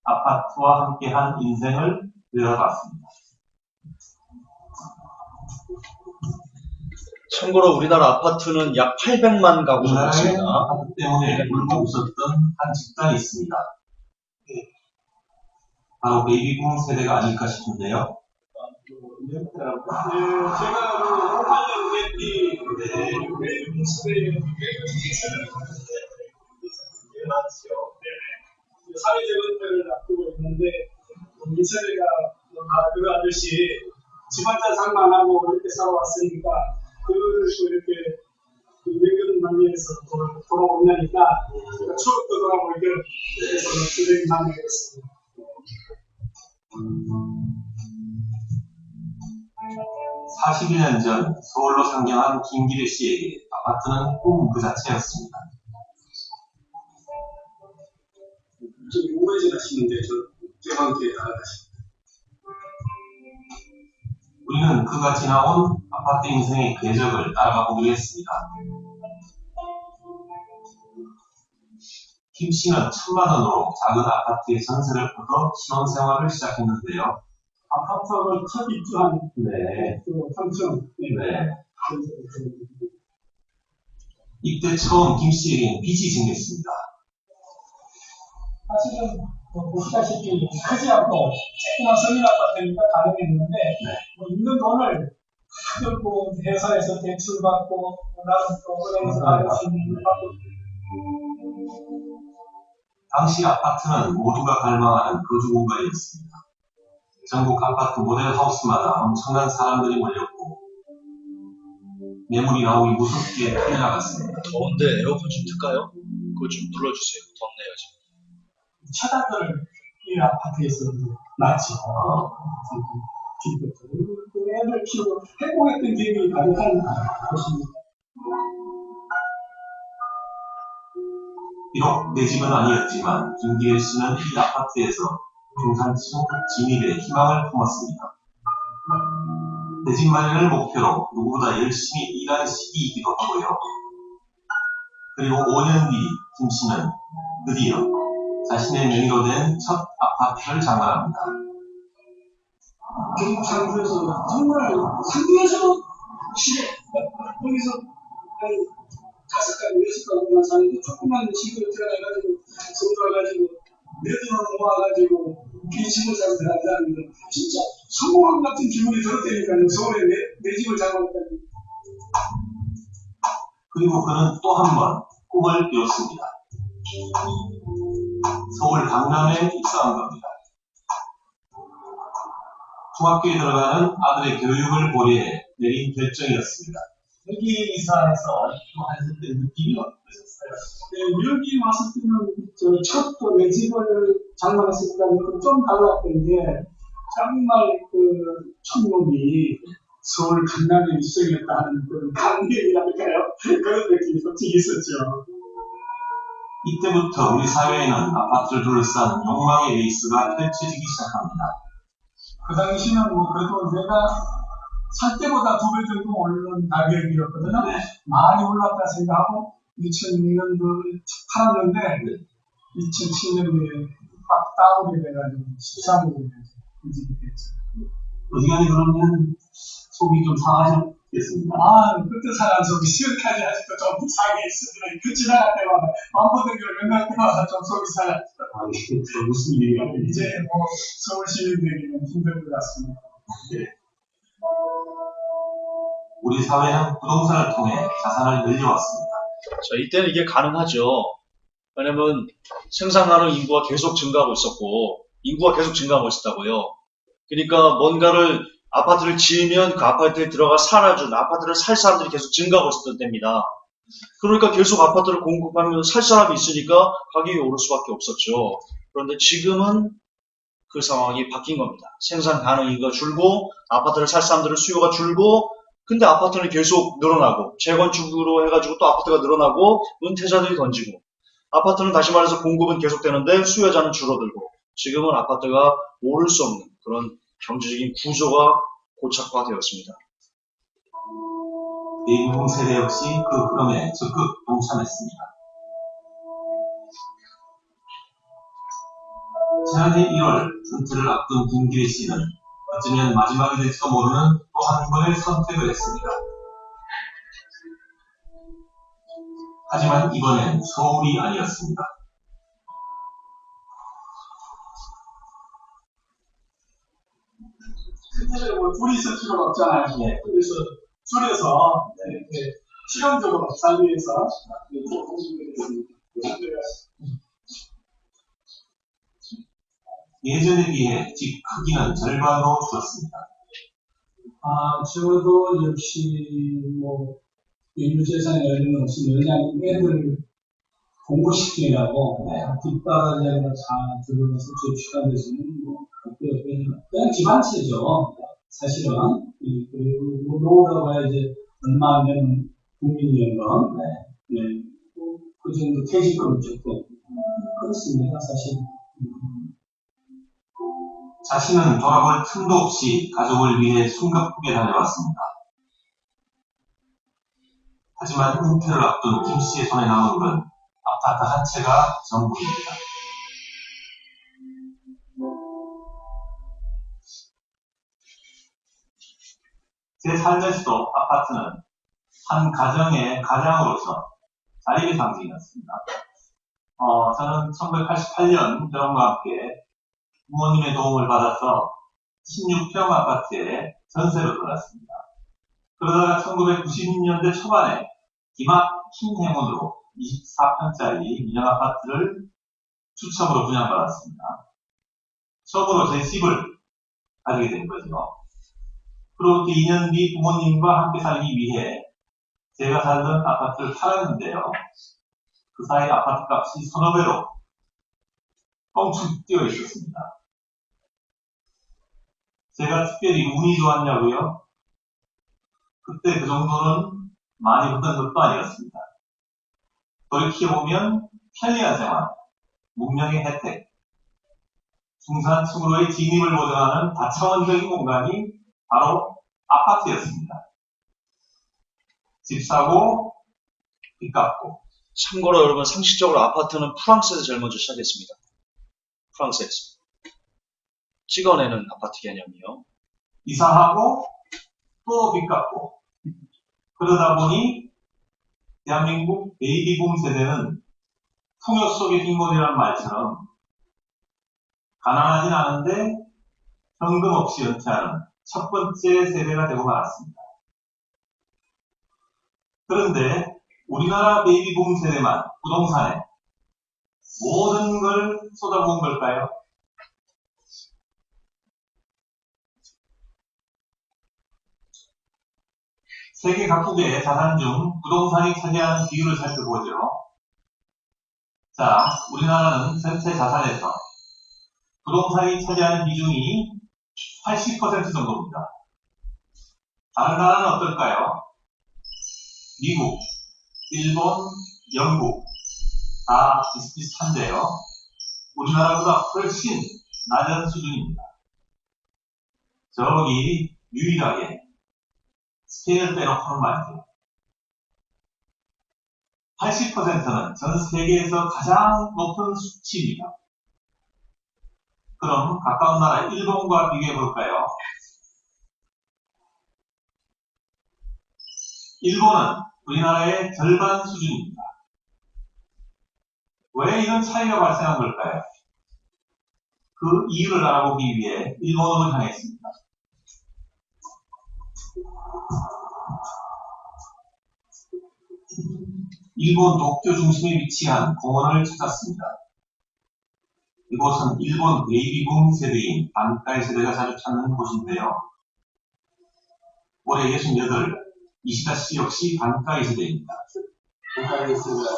아파트와 함께한 인생을 그려봤습니다. 참고로 우리나라 아파트는 약 800만 가구 정도 우리나라에 있습니다. 아파트 때문에 울고 웃었던 한 집단이 있습니다. 바로 베이비붐 세대가 아닐까 싶은데요. 제가 8년 됐기 베이비붐 세대의 사회적 은퇴를 앞두고 있는데 이 세대가 그 아저씨 집안자산만 하고 이렇게 살아왔으니까 그걸 또 이렇게 외근 만리에서 돌아오냐니까 추억도 돌아오게 그래서 주제를 만들겠습니다. 41년 전 서울로 상경한 김기래 씨에게 아파트는 꿈 그 자체였습니다. 좀 오래지나시는데 저 개방기에 나아가십니다. 우리는 그가 지나온 아파트 인생의 궤적을 따라가 보기로 했습니다. 김 씨는 1,000만 원으로 작은 아파트의 전세를 얻어 신혼생활을 시작했는데요. 아파트를 첫 입주한 네. 그 3층. 네. 이때 처음 김 씨에게는 빚이 생겼습니다. 사실은 보시다시피 크지 않고 조그만 서민 아파트니까 가능했는데 있는 돈을 다 들고 회사에서 대출 받고 나는 또 은행에서 받을 수 있는 걸 받고 당시 아파트는 모두가 갈망하는 거주 공간이었습니다. 전국 아파트 모델 하우스마다 엄청난 사람들이 몰렸고 매물이 나오기 무섭게 풀려나갔습니다. 더운데 에어컨 좀 틀까요? 그거 좀 눌러주세요. 덥네요, 지금. 차단을 이 아파트에서 낳죠. 그 애들 키우고 행복했던 기억이 가득한 곳입니다. 비록 내 집은 아니었지만 김기래 씨는 이 아파트에서 중산층 진입에 희망을 품었습니다. 내 집 마련을 목표로 누구보다 열심히 일한 시기이기도 하고요. 그리고 5년 뒤 김 씨는 드디어 자신의 명의로 된 첫 아파트를 장만합니다. 경북 상주에서 정말 상주에서도 시내 거기서 한 5가구, 6가구만 사는데 조그만 집을 들어가가지고 서울 와가지고 내 돈을 모아가지고 이 집을 사서 들어가는데 진짜 성공한 같은 기분이 들었다니까요. 서울에 내 집을 잡아왔다니. 그리고 그는 또 한 번 꿈을 이뤘습니다. 서울 강남에 입사한 겁니다. 중학교에 들어가는 아들의 교육을 고려해 내린 결정이었습니다. 여기 이사해서 왔을 때 느낌이 어떠셨어요? 네, 여기 왔을 때는 첫도 내 집을 장만했을 때는 좀 달랐던 게 정말 그 첫놈이 서울 강남에 입성했다는 그런 감격이랄까요? 그런 느낌이 솔직히 있었죠. 이때부터 우리 사회에는 아파트를 둘러싼 욕망의 레이스가 펼쳐지기 시작합니다. 그 당시는 뭐 그래도 내가 살 때보다 2배 정도 오르는 가격이었거든요. 네. 많이 올랐다 생각하고 2006년도에 팔았는데 2007년도에 딱 다운이 돼가지고 13억이 돼서 이 집이 됐죠. 어지간히 그러면 속이 좀 상하셨겠습니다. 그때 사람 속이 시원하게 아직도 좀 상해 있으면 그 지나갈 때마다 반포대교를 맨날 때마다 좀 속이 상하죠. 이게 무슨 일이에요? 이제 뭐 서울 시민들에게는 힘들 것 같습니다. 네. 우리 사회는 부동산을 통해 자산을 늘려왔습니다. 자, 이때는 이게 가능하죠. 왜냐면 생산 가능 인구가 계속 증가하고 있었고, 인구가 계속 증가하고 있었다고요. 그러니까 뭔가를 아파트를 지으면 그 아파트에 들어가 살아준 아파트를 살 사람들이 계속 증가하고 있었던 때입니다. 그러니까 계속 아파트를 공급하면 살 사람이 있으니까 가격이 오를 수밖에 없었죠. 그런데 지금은 그 상황이 바뀐 겁니다. 생산 가능 인구가 줄고 아파트를 살 사람들의 수요가 줄고 근데 아파트는 계속 늘어나고 재건축으로 해가지고 또 아파트가 늘어나고 은퇴자들이 던지고 아파트는 다시 말해서 공급은 계속되는데 수요자는 줄어들고 지금은 아파트가 오를 수 없는 그런 경제적인 구조가 고착화되었습니다. 대부분 세대 역시 그 흐름에 적극 동참했습니다. 지난해 1월 은퇴를 앞둔 김기래 씨는 어쩌면 마지막이 될지도 모르는 또 한 번의 선택을 했습니다. 하지만 이번엔 서울이 아니었습니다. 그때는 뭐 둘이 있을 필요가 없잖아요. 네. 그래서 줄여서 이렇게 실용적으로 살기 위해서 예전에 비해 집 크기는 절반으로 줄었습니다. 저도 역시 뭐 인류재산에 열리는 없으면 그냥 애들 공부시키느라고 뒷바라지하고 다 들어가서 저축한 데서는 뭐 그냥 집 한 채죠. 사실은 그리고 노후라고 해야 이제 얼마 안 되는 국민연금, 그 정도 퇴직금 조금 그렇습니다. 사실. 자신은 돌아볼 틈도 없이 가족을 위해 숨가쁘게 다녀왔습니다. 하지만 은퇴를 앞둔 김 씨의 손에 남은 건 아파트 한 채가 전부입니다. 제 살면서도 아파트는 한 가정의 가장으로서 자립의 상징이었습니다. 저는 1988년 결혼과 함께 부모님의 도움을 받아서 16평 아파트에 전세로 들어갔습니다. 그러다가 1990년대 초반에 기막힌 행운으로 24평짜리 민영 아파트를 추첨으로 분양받았습니다. 처음으로 제 집을 가지게 된 거죠. 그로부터 2년 뒤 부모님과 함께 살기 위해 제가 살던 아파트를 팔았는데요. 그 사이 아파트 값이 서너 배로 뻥충 뛰어 있었습니다. 제가 특별히 운이 좋았냐고요? 그때 그 정도는 많이 붙던 것도 아니었습니다. 돌이켜보면 편리한 생활, 문명의 혜택, 중산층으로의 진입을 보장하는 다차원적인 공간이 바로 아파트였습니다. 집 사고, 빚 갚고. 참고로 여러분, 상식적으로 아파트는 프랑스에서 제일 먼저 시작했습니다. 프랑스에서. 찍어내는 아파트 개념이요. 이사하고, 또 빚 갚고. 그러다 보니, 대한민국 베이비붐 세대는 풍요 속의 빈곤이라는 말처럼 가난하진 않은데 현금 없이 은퇴하는 첫 번째 세대가 되고 말았습니다. 그런데 우리나라 베이비붐 세대만 부동산에 모든 걸 쏟아부은 걸까요? 세계 각국의 자산 중 부동산이 차지하는 비율을 살펴보죠. 자, 우리나라는 전체 자산에서 부동산이 차지하는 비중이 80% 정도입니다. 다른 나라는 어떨까요? 미국, 일본, 영국 다 비슷비슷한데요. 우리나라보다 훨씬 낮은 수준입니다. 저기 유일하게 스케일을 빼놓고는 말이죠. 80%는 전 세계에서 가장 높은 수치입니다. 그럼 가까운 나라 일본과 비교해 볼까요? 일본은 우리나라의 절반 수준입니다. 왜 이런 차이가 발생한 걸까요? 그 이유를 알아보기 위해 일본으로 향했습니다. 일본 도쿄 중심에 위치한 공원을 찾았습니다. 이곳은 일본 베이비붐 세대인 반카이 세대가 자주 찾는 곳인데요. 올해 68, 이시다 씨 역시 반카이 세대입니다. 반카이 세대가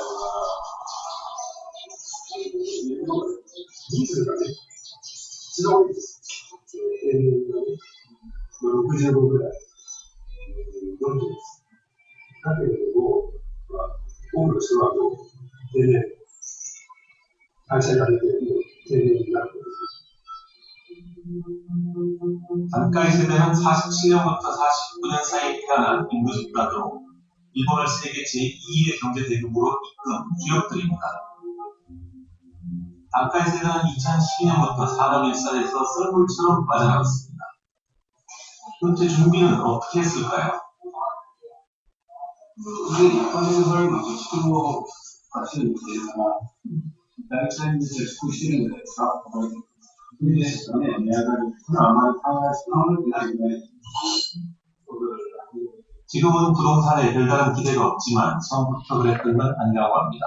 반카이 세대는 47년부터 49년 사이에 태어난 인구 집단으로 일본을 세계 제2의 경제 대국으로 이끈 기업들입니다. 반카이 세대는 2012년부터 산업 일선에서 썰물처럼 빠져나고 있습니다. 은퇴 준비는 어떻게 했을까요? 지금은 부동산에 별다른 기대가 없지만 처음부터 그랬던 건 아니라고 합니다.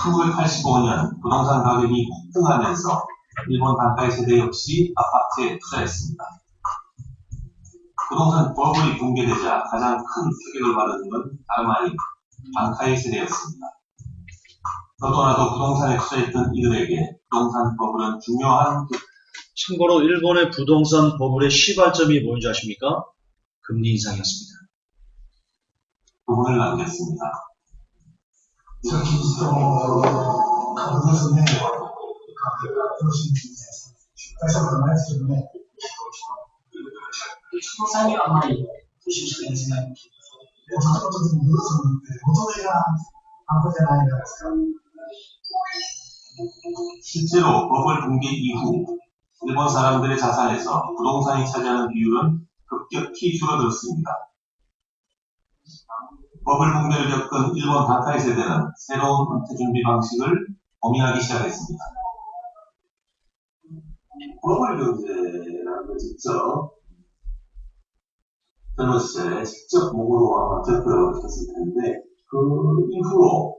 (1985년) 부동산 가격이 폭등하면서 일본 반카이 세대 역시 아파트에 투자했습니다. 부동산 버블이 붕괴되자 가장 큰 타격을 받은 건 다름 아닌 반카이 세대였습니다. 너도나도 부동산에 투자했던 이들에게 부동산 버블은 중요한 참고로 일본의 부동산 버블의 시발점이 뭔지 아십니까? 금리 인상이었습니다. 부분을 남겼습니다. 실제로 버블 붕괴 이후 일본 사람들의 자산에서 부동산이 차지하는 비율은 급격히 줄어들었습니다. 버블 붕괴를 겪은 일본 다카이 세대는 새로운 은퇴 준비 방식을 고민하기 시작했습니다. 버블 경제라는 걸 직접 젊은 시절에 직접 목으로 접했을 텐데 그 이후로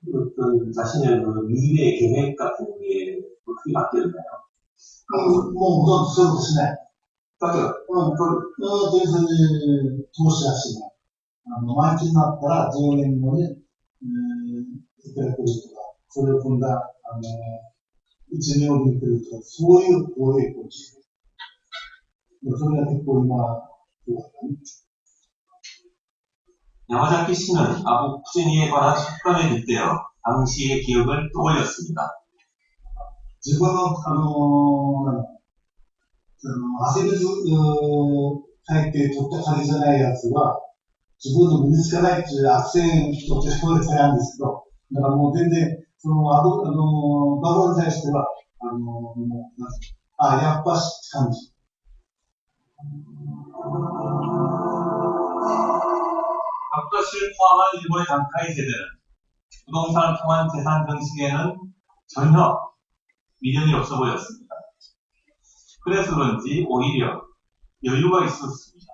어떤 자신의 그 미래 계획 같은 게 어떻게 바뀌었나요? もうほとんどそういうことしない。だけど、電車に投資はしない。満期になったら10年後に、いくら来るとか、それを今度は、1年後に来るとか、そういう公営投資。それが結構今、そうだね。 야마자키 씨는 아부 쿠제니에 관한 속담에 빗대어 당시의 기억을 떠올렸습니다. 自分の、汗水、入って取った金じゃないやつは、自分の身につかないっていう悪戦としてこれなんですけど、だからもう全然、バブルに対しては、やっぱしって感じ。 박도 씨를 포함한 일본의 단카이 세대는 부동산을 통한 재산 증식에는 전혀 미련이 없어 보였습니다. 그래서 그런지 오히려 여유가 있었습니다.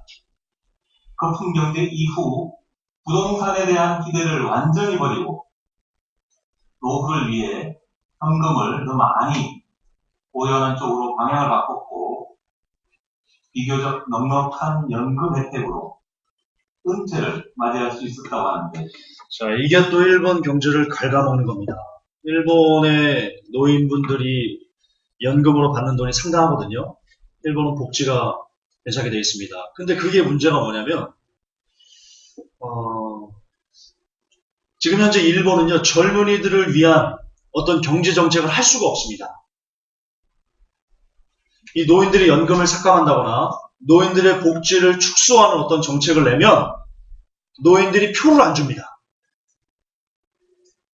거품 경제 이후 부동산에 대한 기대를 완전히 버리고 노후를 위해 현금을 더 많이 보유하는 쪽으로 방향을 바꿨고 비교적 넉넉한 연금 혜택으로 은퇴를 맞이할 수 있었다고 하는데 자, 이게 또 일본 경제를 갉아먹는 겁니다. 일본의 노인분들이 연금으로 받는 돈이 상당하거든요. 일본은 복지가 괜찮게 되어 있습니다. 근데 그게 문제가 뭐냐면, 지금 현재 일본은요, 젊은이들을 위한 어떤 경제 정책을 할 수가 없습니다. 이 노인들이 연금을 삭감한다거나 노인들의 복지를 축소하는 어떤 정책을 내면 노인들이 표를 안 줍니다.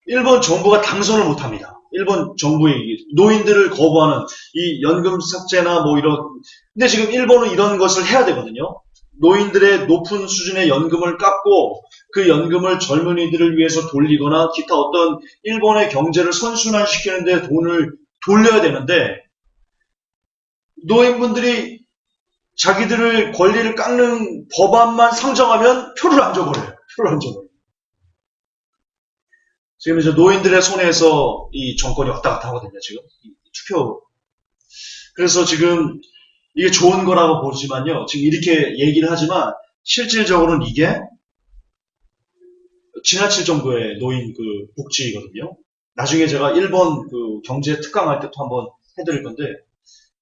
일본 정부가 당선을 못합니다. 일본 정부의 노인들을 거부하는 이 연금 삭제나 뭐 이런, 근데 지금 일본은 이런 것을 해야 되거든요. 노인들의 높은 수준의 연금을 깎고 그 연금을 젊은이들을 위해서 돌리거나 기타 어떤 일본의 경제를 선순환시키는 데 돈을 돌려야 되는데 노인분들이 자기들의 권리를 깎는 법안만 상정하면 표를 안 줘버려요. 표를 안 줘버려요. 지금 이제 노인들의 손에서 이 정권이 왔다 갔다 하거든요, 지금. 투표. 그래서 지금 이게 좋은 거라고 보지만요, 지금 이렇게 얘기를 하지만 실질적으로는 이게 지나칠 정도의 노인 그 복지거든요. 나중에 제가 일본 그 경제 특강할 때도 한번 해드릴 건데,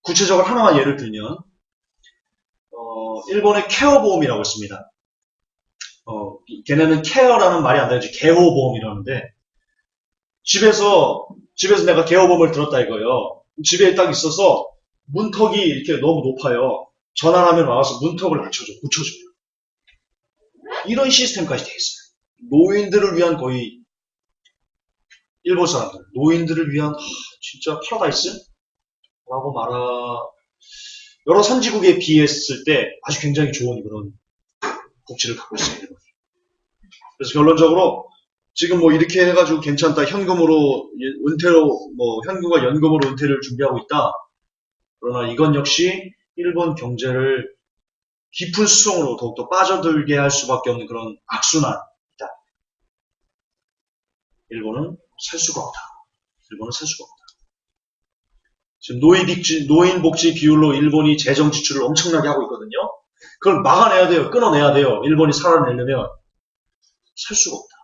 구체적으로 하나만 예를 들면, 일본의 케어보험이라고 있습니다. 걔네는 케어라는 말이 안 되지, 개호보험이라는데, 집에서 내가 개호보험을 들었다 이거예요. 집에 딱 있어서 문턱이 이렇게 너무 높아요. 전화를 하면 와서 문턱을 낮춰줘, 고쳐줘요. 이런 시스템까지 돼 있어요. 노인들을 위한 거의, 일본 사람들, 노인들을 위한, 진짜 파라다이스? 라고 여러 선진국에 비했을 때 아주 굉장히 좋은 그런 복지를 갖고 있어요, 일본이. 그래서 결론적으로, 지금 뭐 이렇게 해가지고 괜찮다, 현금으로, 은퇴로, 현금과 연금으로 은퇴를 준비하고 있다. 그러나 이건 역시 일본 경제를 깊은 수송으로 더욱더 빠져들게 할 수밖에 없는 그런 악순환이다. 일본은 살 수가 없다. 일본은 살 수가 없다. 지금 노인 복지 비율로 일본이 재정 지출을 엄청나게 하고 있거든요. 그걸 막아내야 돼요. 끊어내야 돼요. 일본이 살아내려면 살 수가 없다.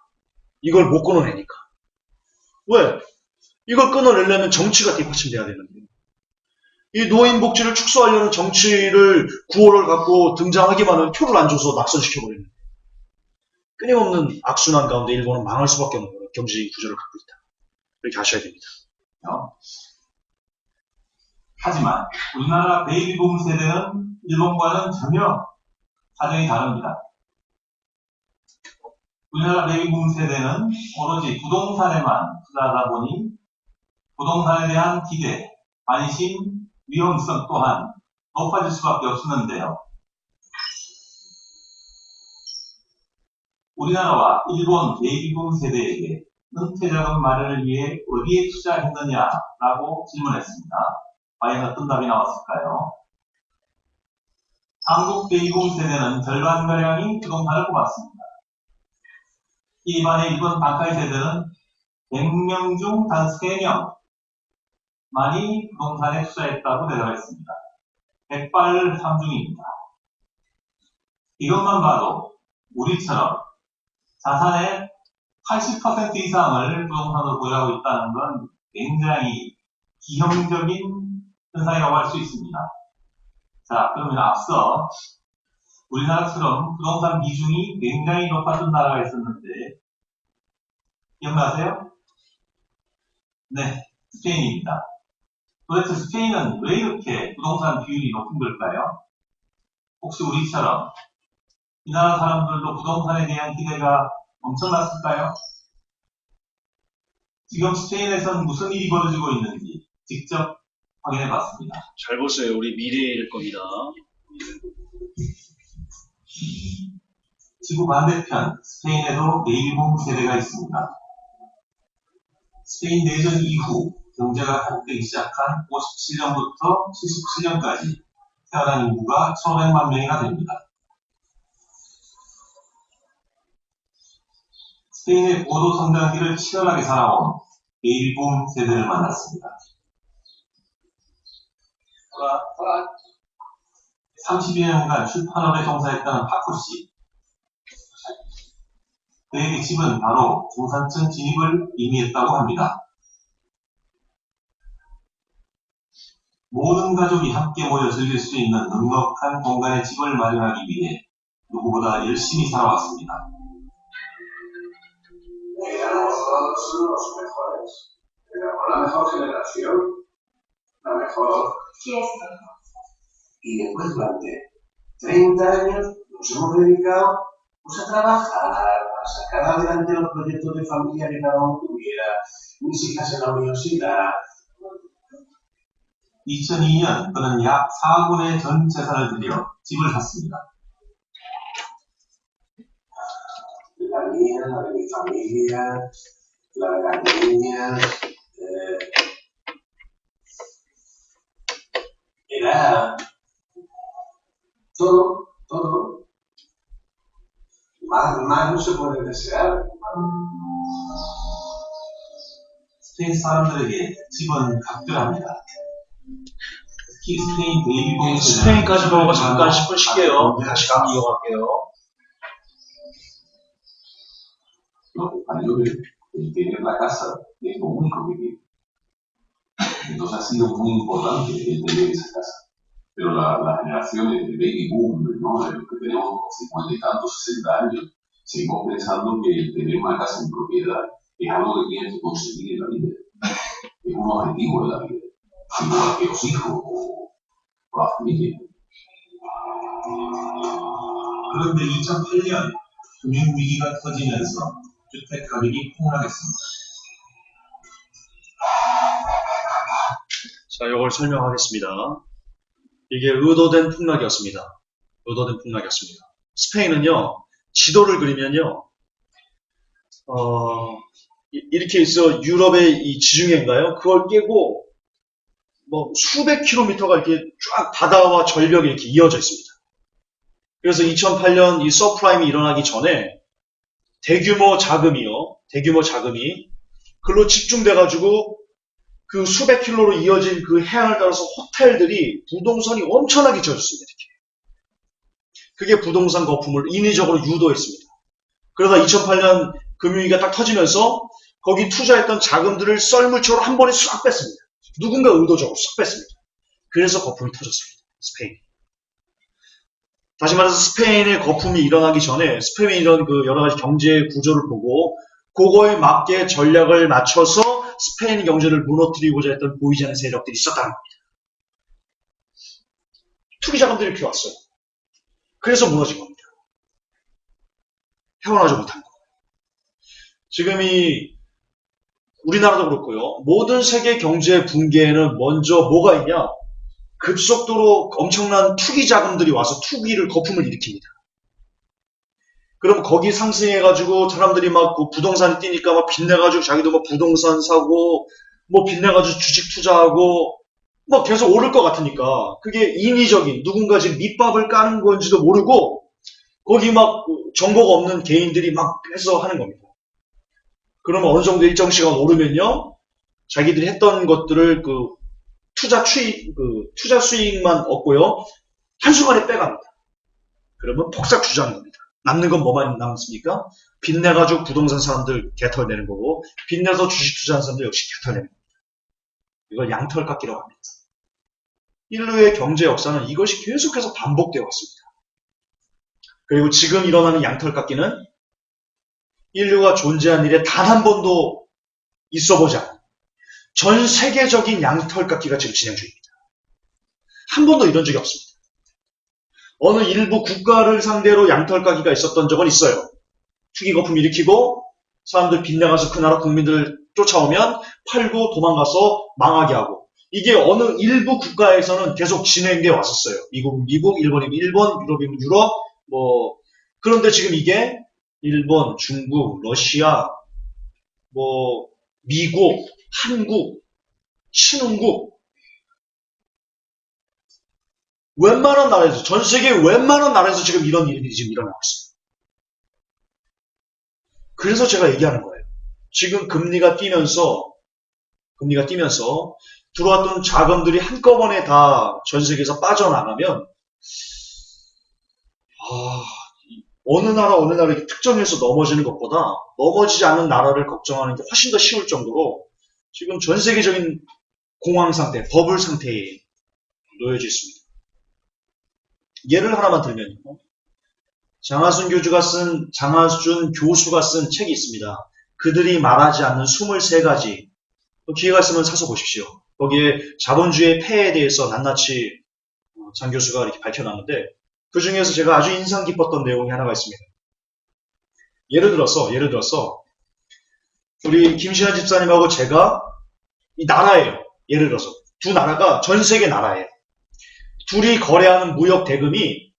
이걸 못 끊어내니까. 왜? 이걸 끊어내려면 정치가 뒷받침돼야 되는데. 이 노인 복지를 축소하려는 정치를 구호를 갖고 등장하기만 하면 표를 안 줘서 낙선시켜버리는. 끊임없는 악순환 가운데 일본은 망할 수밖에 없는 경제 구조를 갖고 있다. 이렇게 아셔야 됩니다. 하지만 우리나라 베이비붐 세대는 일본과는 전혀 사정이 다릅니다. 우리나라 베이비붐 세대는 오로지 부동산에만 투자하다 보니 부동산에 대한 기대, 관심, 위험성 또한 높아질 수밖에 없었는데요. 우리나라와 일본 베이비붐 세대에게 은퇴자금 마련을 위해 어디에 투자했느냐라고 질문했습니다. 과연 어떤 답이 나왔을까요? 한국 베이비붐 세대는 절반가량이 부동산을 뽑았습니다. 이에 반해 일본 반카이 세대는 100명 중 단 3명만이 부동산에 투자했다고 대답했습니다. 백발삼중입니다. 이것만 봐도 우리처럼 자산의 80% 이상을 부동산으로 보유하고 있다는 건 굉장히 기형적인 현상이라고 할 수 있습니다. 자, 그러면 앞서 우리나라처럼 부동산 비중이 굉장히 높았던 나라가 있었는데 기억나세요? 네, 스페인입니다. 도대체 스페인은 왜 이렇게 부동산 비율이 높은 걸까요? 혹시 우리처럼 이 나라 사람들도 부동산에 대한 기대가 엄청났을까요? 지금 스페인에선 무슨 일이 벌어지고 있는지 직접 확인해 봤습니다. 잘 보세요. 우리 미래일 겁니다. 지구 반대편 스페인에도 베이비붐 세대가 있습니다. 스페인 내전 이후 경제가 회복되기 시작한 57년부터 77년까지 태어난 인구가 1,500만 명이나 됩니다. 스페인의 고도 성장기를 치열하게 살아온 베이비붐 세대를 만났습니다. 30여 년간 출판업에 종사했다는 파쿠 씨. 그에게 집은 바로 중산층 진입을 의미했다고 합니다. 모든 가족이 함께 모여 즐길 수 있는 넉넉한 공간에 집을 마련하기 위해 누구보다 열심히 살아왔습니다. Nosotros los mejores. Éramos la mejor generación, la mejor. Y después durante 30 años nos hemos dedicado pues, a trabajar, a sacar adelante los proyectos de familia que cada uno tuviera, mis hijas en la universidad. 2002년 그는 약 4분의 전 재산을 들여 집을 샀습니다. La mía, la de mi familia, la de las niñas. Era todo. Más no se puede desear. 스페인 사람들에게 집은 각별합니다. 특히 스페인 베이비붐 세대는 스페인까지 보고 잠깐 10분 쉴게요. 다시 강의 이어갈게요. Cuando yo tener la casa es lo único que quiero. Entonces ha sido muy importante el tener esa casa. Pero las generaciones de baby boom, ¿no? De los que tenemos 50 y tantos, 60 años, seguimos pensando que el tener una casa en propiedad es algo que tienes que conseguir en la vida. Es un objetivo en la vida. Igual que los hijos o la familia. 그런데 2008년 금융위기가 터지면서 주택 가격이 폭락했습니다. 자, 이걸 설명하겠습니다. 이게 의도된 폭락이었습니다. 의도된 폭락이었습니다. 스페인은요, 지도를 그리면요, 이렇게 있어 유럽의 이 지중해인가요? 그걸 깨고 뭐 수백 킬로미터가 이렇게 쫙 바다와 절벽이 이렇게 이어져 있습니다. 그래서 2008년 이 서프라임이 일어나기 전에 대규모 자금이 글로 집중돼가지고 그 수백 킬로로 이어진 그 해안을 따라서 호텔들이 부동산이 엄청나게 지어졌습니다. 이렇게. 그게 부동산 거품을 인위적으로 유도했습니다. 그러다 2008년 금융위기가 딱 터지면서 거기 투자했던 자금들을 썰물처럼 한 번에 싹 뺐습니다. 누군가 의도적으로 싹 뺐습니다. 그래서 거품이 터졌습니다. 스페인. 다시 말해서 스페인의 거품이 일어나기 전에 스페인의 이런 그 여러 가지 경제 구조를 보고 그거에 맞게 전략을 맞춰서 스페인 경제를 무너뜨리고자 했던 보이지 않는 세력들이 있었다는 겁니다. 투기 자금들이 이렇게 왔어요. 그래서 무너진 겁니다. 헤어나지 못한 거예요. 지금 이 우리나라도 그렇고요. 모든 세계 경제 붕괴에는 먼저 뭐가 있냐? 급속도로 엄청난 투기 자금들이 와서 투기를 거품을 일으킵니다. 그럼 거기 상승해가지고 사람들이 막 그 부동산이 뛰니까 막 빚내가지고 자기도 막 부동산 사고, 뭐 빚내가지고 주식 투자하고, 뭐 계속 오를 것 같으니까 그게 인위적인 누군가 지금 밑밥을 까는 건지도 모르고 거기 막 정보가 없는 개인들이 막 해서 하는 겁니다. 그러면 어느 정도 일정 시간 오르면요, 자기들이 했던 것들을 투자 수익만 얻고요, 한순간에 빼갑니다. 그러면 폭삭 주저하는 겁니다. 남는 건 뭐만 남습니까? 빚내가지고 부동산 사람들 개털 내는 거고, 빚내서 주식 투자하는 사람들 역시 개털 내는 겁니다. 이걸 양털 깎기라고 합니다. 인류의 경제 역사는 이것이 계속해서 반복되어 왔습니다. 그리고 지금 일어나는 양털 깎기는 인류가 존재한 일에 단 한 번도 있어보지 않은 전 세계적인 양털 깎기가 지금 진행 중입니다. 한 번도 이런 적이 없습니다. 어느 일부 국가를 상대로 양털 깎기가 있었던 적은 있어요. 투기 거품 일으키고 사람들 빚내가서 그 나라 국민들 쫓아오면 팔고 도망가서 망하게 하고, 이게 어느 일부 국가에서는 계속 진행되어 왔었어요. 미국은 미국, 일본이면 일본, 유럽이면 유럽, 그런데 지금 이게 일본, 중국, 러시아, 미국, 한국, 신흥국, 웬만한 나라에서, 전 세계 웬만한 나라에서 지금 이런 일이 지금 일어나고 있습니다. 그래서 제가 얘기하는 거예요. 지금 금리가 뛰면서 들어왔던 자금들이 한꺼번에 다 전 세계에서 빠져나가면, 어느 나라 이렇게 특정해서 넘어지는 것보다 넘어지지 않는 나라를 걱정하는 게 훨씬 더 쉬울 정도로 지금 전 세계적인 공황 상태, 버블 상태에 놓여져 있습니다. 예를 하나만 들면요. 장하준 교수가 쓴 책이 있습니다. 그들이 말하지 않는 23가지. 기회가 있으면 사서 보십시오. 거기에 자본주의의 폐해에 대해서 낱낱이 장 교수가 이렇게 밝혀놨는데, 그 중에서 제가 아주 인상 깊었던 내용이 하나가 있습니다. 예를 들어서 우리 김신환 집사님하고 제가 이 나라예요. 예를 들어서 두 나라가 전 세계 나라예요. 둘이 거래하는 무역 대금이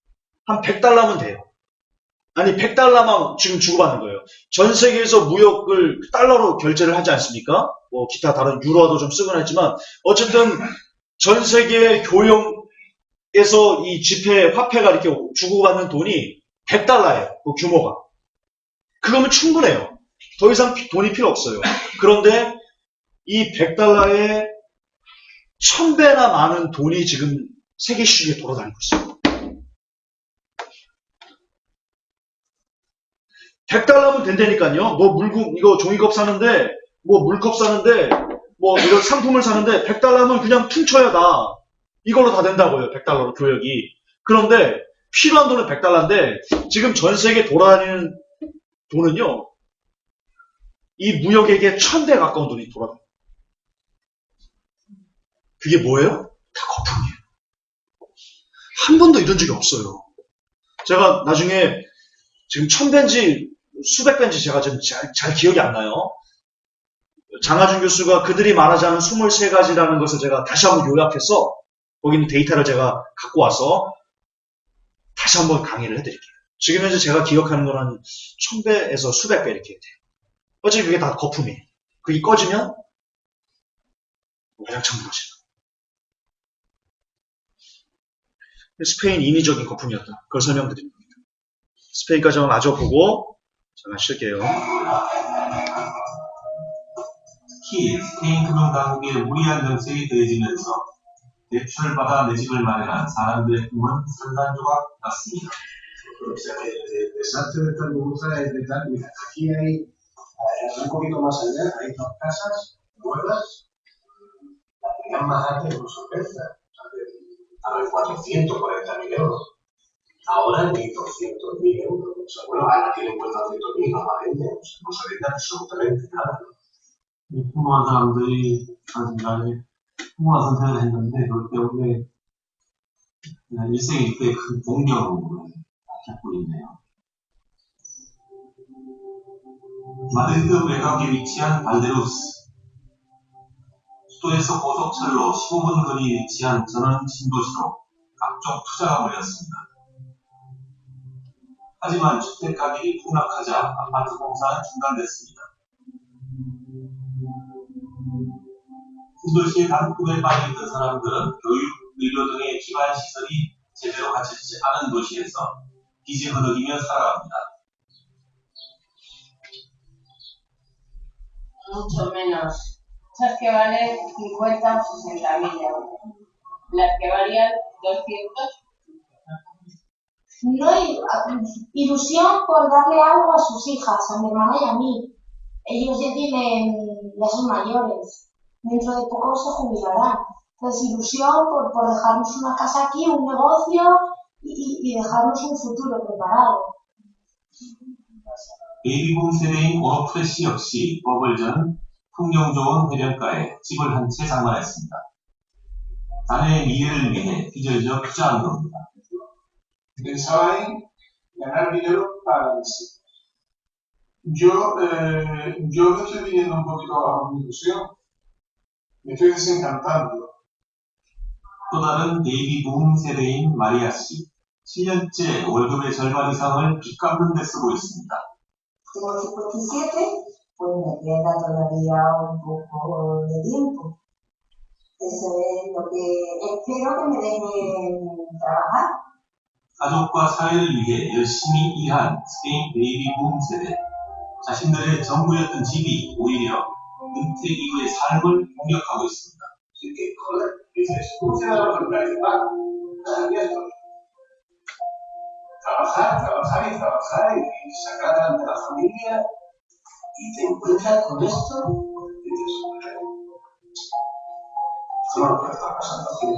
한 100달러면 돼요. 아니 100달러만 지금 주고받는 거예요. 전 세계에서 무역을 달러로 결제를 하지 않습니까? 기타 다른 유로화도 좀 쓰곤 했지만 어쨌든 전 세계 교역에서 이 지폐 화폐가 이렇게 주고받는 돈이 100달러예요. 그 규모가. 그거면 충분해요. 더 이상 돈이 필요 없어요. 그런데 이 100달러에 1000배나 많은 돈이 지금 세계 시중에 돌아다니고 있어요. 100달러면 된다니까요. 이거 종이컵 사는데, 물컵 사는데, 이런 상품을 사는데, 100달러면 그냥 퉁쳐야 다. 이걸로 다 된다고요. 100달러로 교역이. 그런데, 필요한 돈은 100달러인데, 지금 전 세계 돌아다니는 돈은요, 이 무역에게 1000배 가까운 돈이 돌아다녀요. 그게 뭐예요? 다 거품이에요. 한 번도 이런 적이 없어요. 제가 나중에, 지금 1000배인지 수백 배인지 제가 지금 잘 기억이 안 나요. 장하준 교수가 그들이 말하지 않은 23가지라는 것을 제가 다시 한번 요약해서 거기 있는 데이터를 제가 갖고 와서 다시 한번 강의를 해드릴게요. 지금 현재 제가 기억하는 건 한 1000배에서 수백 배 이렇게 돼요. 어차피 그게 다 거품이에요. 그게 꺼지면 와장창 무너져요. 스페인 인위적인 거품이었다. 그걸 설명드립니다. 스페인까지 한번 마저 보고 잠깐 쉴게요. 특히 스페인 금융당국의 무리한 정책이 더해지면서 대출을 받아 내 집을 마련한 사람들의 꿈은 산산조각 났습니다. Desastre de esta burbuja es de tal, mira, aquí hay, un poquito más allá, hay dos casas nuevas, la tenían más alta incluso Berza, a 440.000 euros. Ahora ni 200.000 euros. O sea, bueno, ahora tienen 400.000, no la venden, o sea, no se vende absolutamente nada. 풍부한 사람들이 당신간에 풍부한 선택을 했는데 그것 때문에 일생일대의 큰 공경을 겪고 있네요. 마드리드 외곽에 위치한 발데루스, 수도에서 고속철로 15분 거리에 위치한 전원 신도시로 각종 투자가 몰렸습니다. 하지만 주택 가격이 폭락하자 아파트 공사는 중단됐습니다. 신도시의 단꿈에 빠져있던 사람들은 교육, 의료 등의 기반 시설이 제대로 갖춰지지 않은 도시에서 빚을 허덕이며 살아갑니다. Mucho menos. Esas que valen 50 o 60.000 euros. Las que valían 200. No hay ilusión por darle algo a sus hijas, a mi hermana y a mí. Ellos ya son mayores. Dentro de poco se jubilarán. Entonces, ilusión por dejarnos una casa aquí, un negocio y dejarnos un futuro preparado. 베이비붐 세대인 오너프레시 역시 버블 전 풍경 좋은 해변가에 집을 한 채 장만했습니다. 자녀의 미래를 위해 빚을 투자한 겁니다. Pensaba en ganar dinero para mis hijos. Yo me estoy viniendo un poquito abajo mi ilusión. Me estoy desencantando. 또 다른 베이비붐 세대인 마리아 씨, 7년째 월급의 절반 이상을 빚 갚는 데 쓰고 있습니다. Tengo 57, pues me queda todavía un poco de tiempo. Eso es lo que espero que me dejen trabajar. 가족과 사회를 위해 열심히 일한 스페인 베이비붐 세대. 자신들의 전부였던 집이 오히려 은퇴 이후의 삶을 공격하고 있습니다. ¿Qué cosa? Dices, ¿cómo se da la verdad? Trabajar y sacar adelante a la familia y te encuentras con esto y dices, esto no puede estar pasando aquí, ¿no?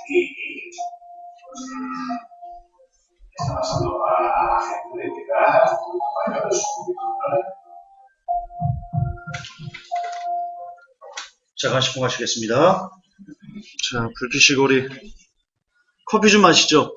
Y está pasando a la gente de edad, mayores, ¿no? 자, 간식 가시겠습니다. 자, 불 켜시고 우리 커피 좀 마시죠.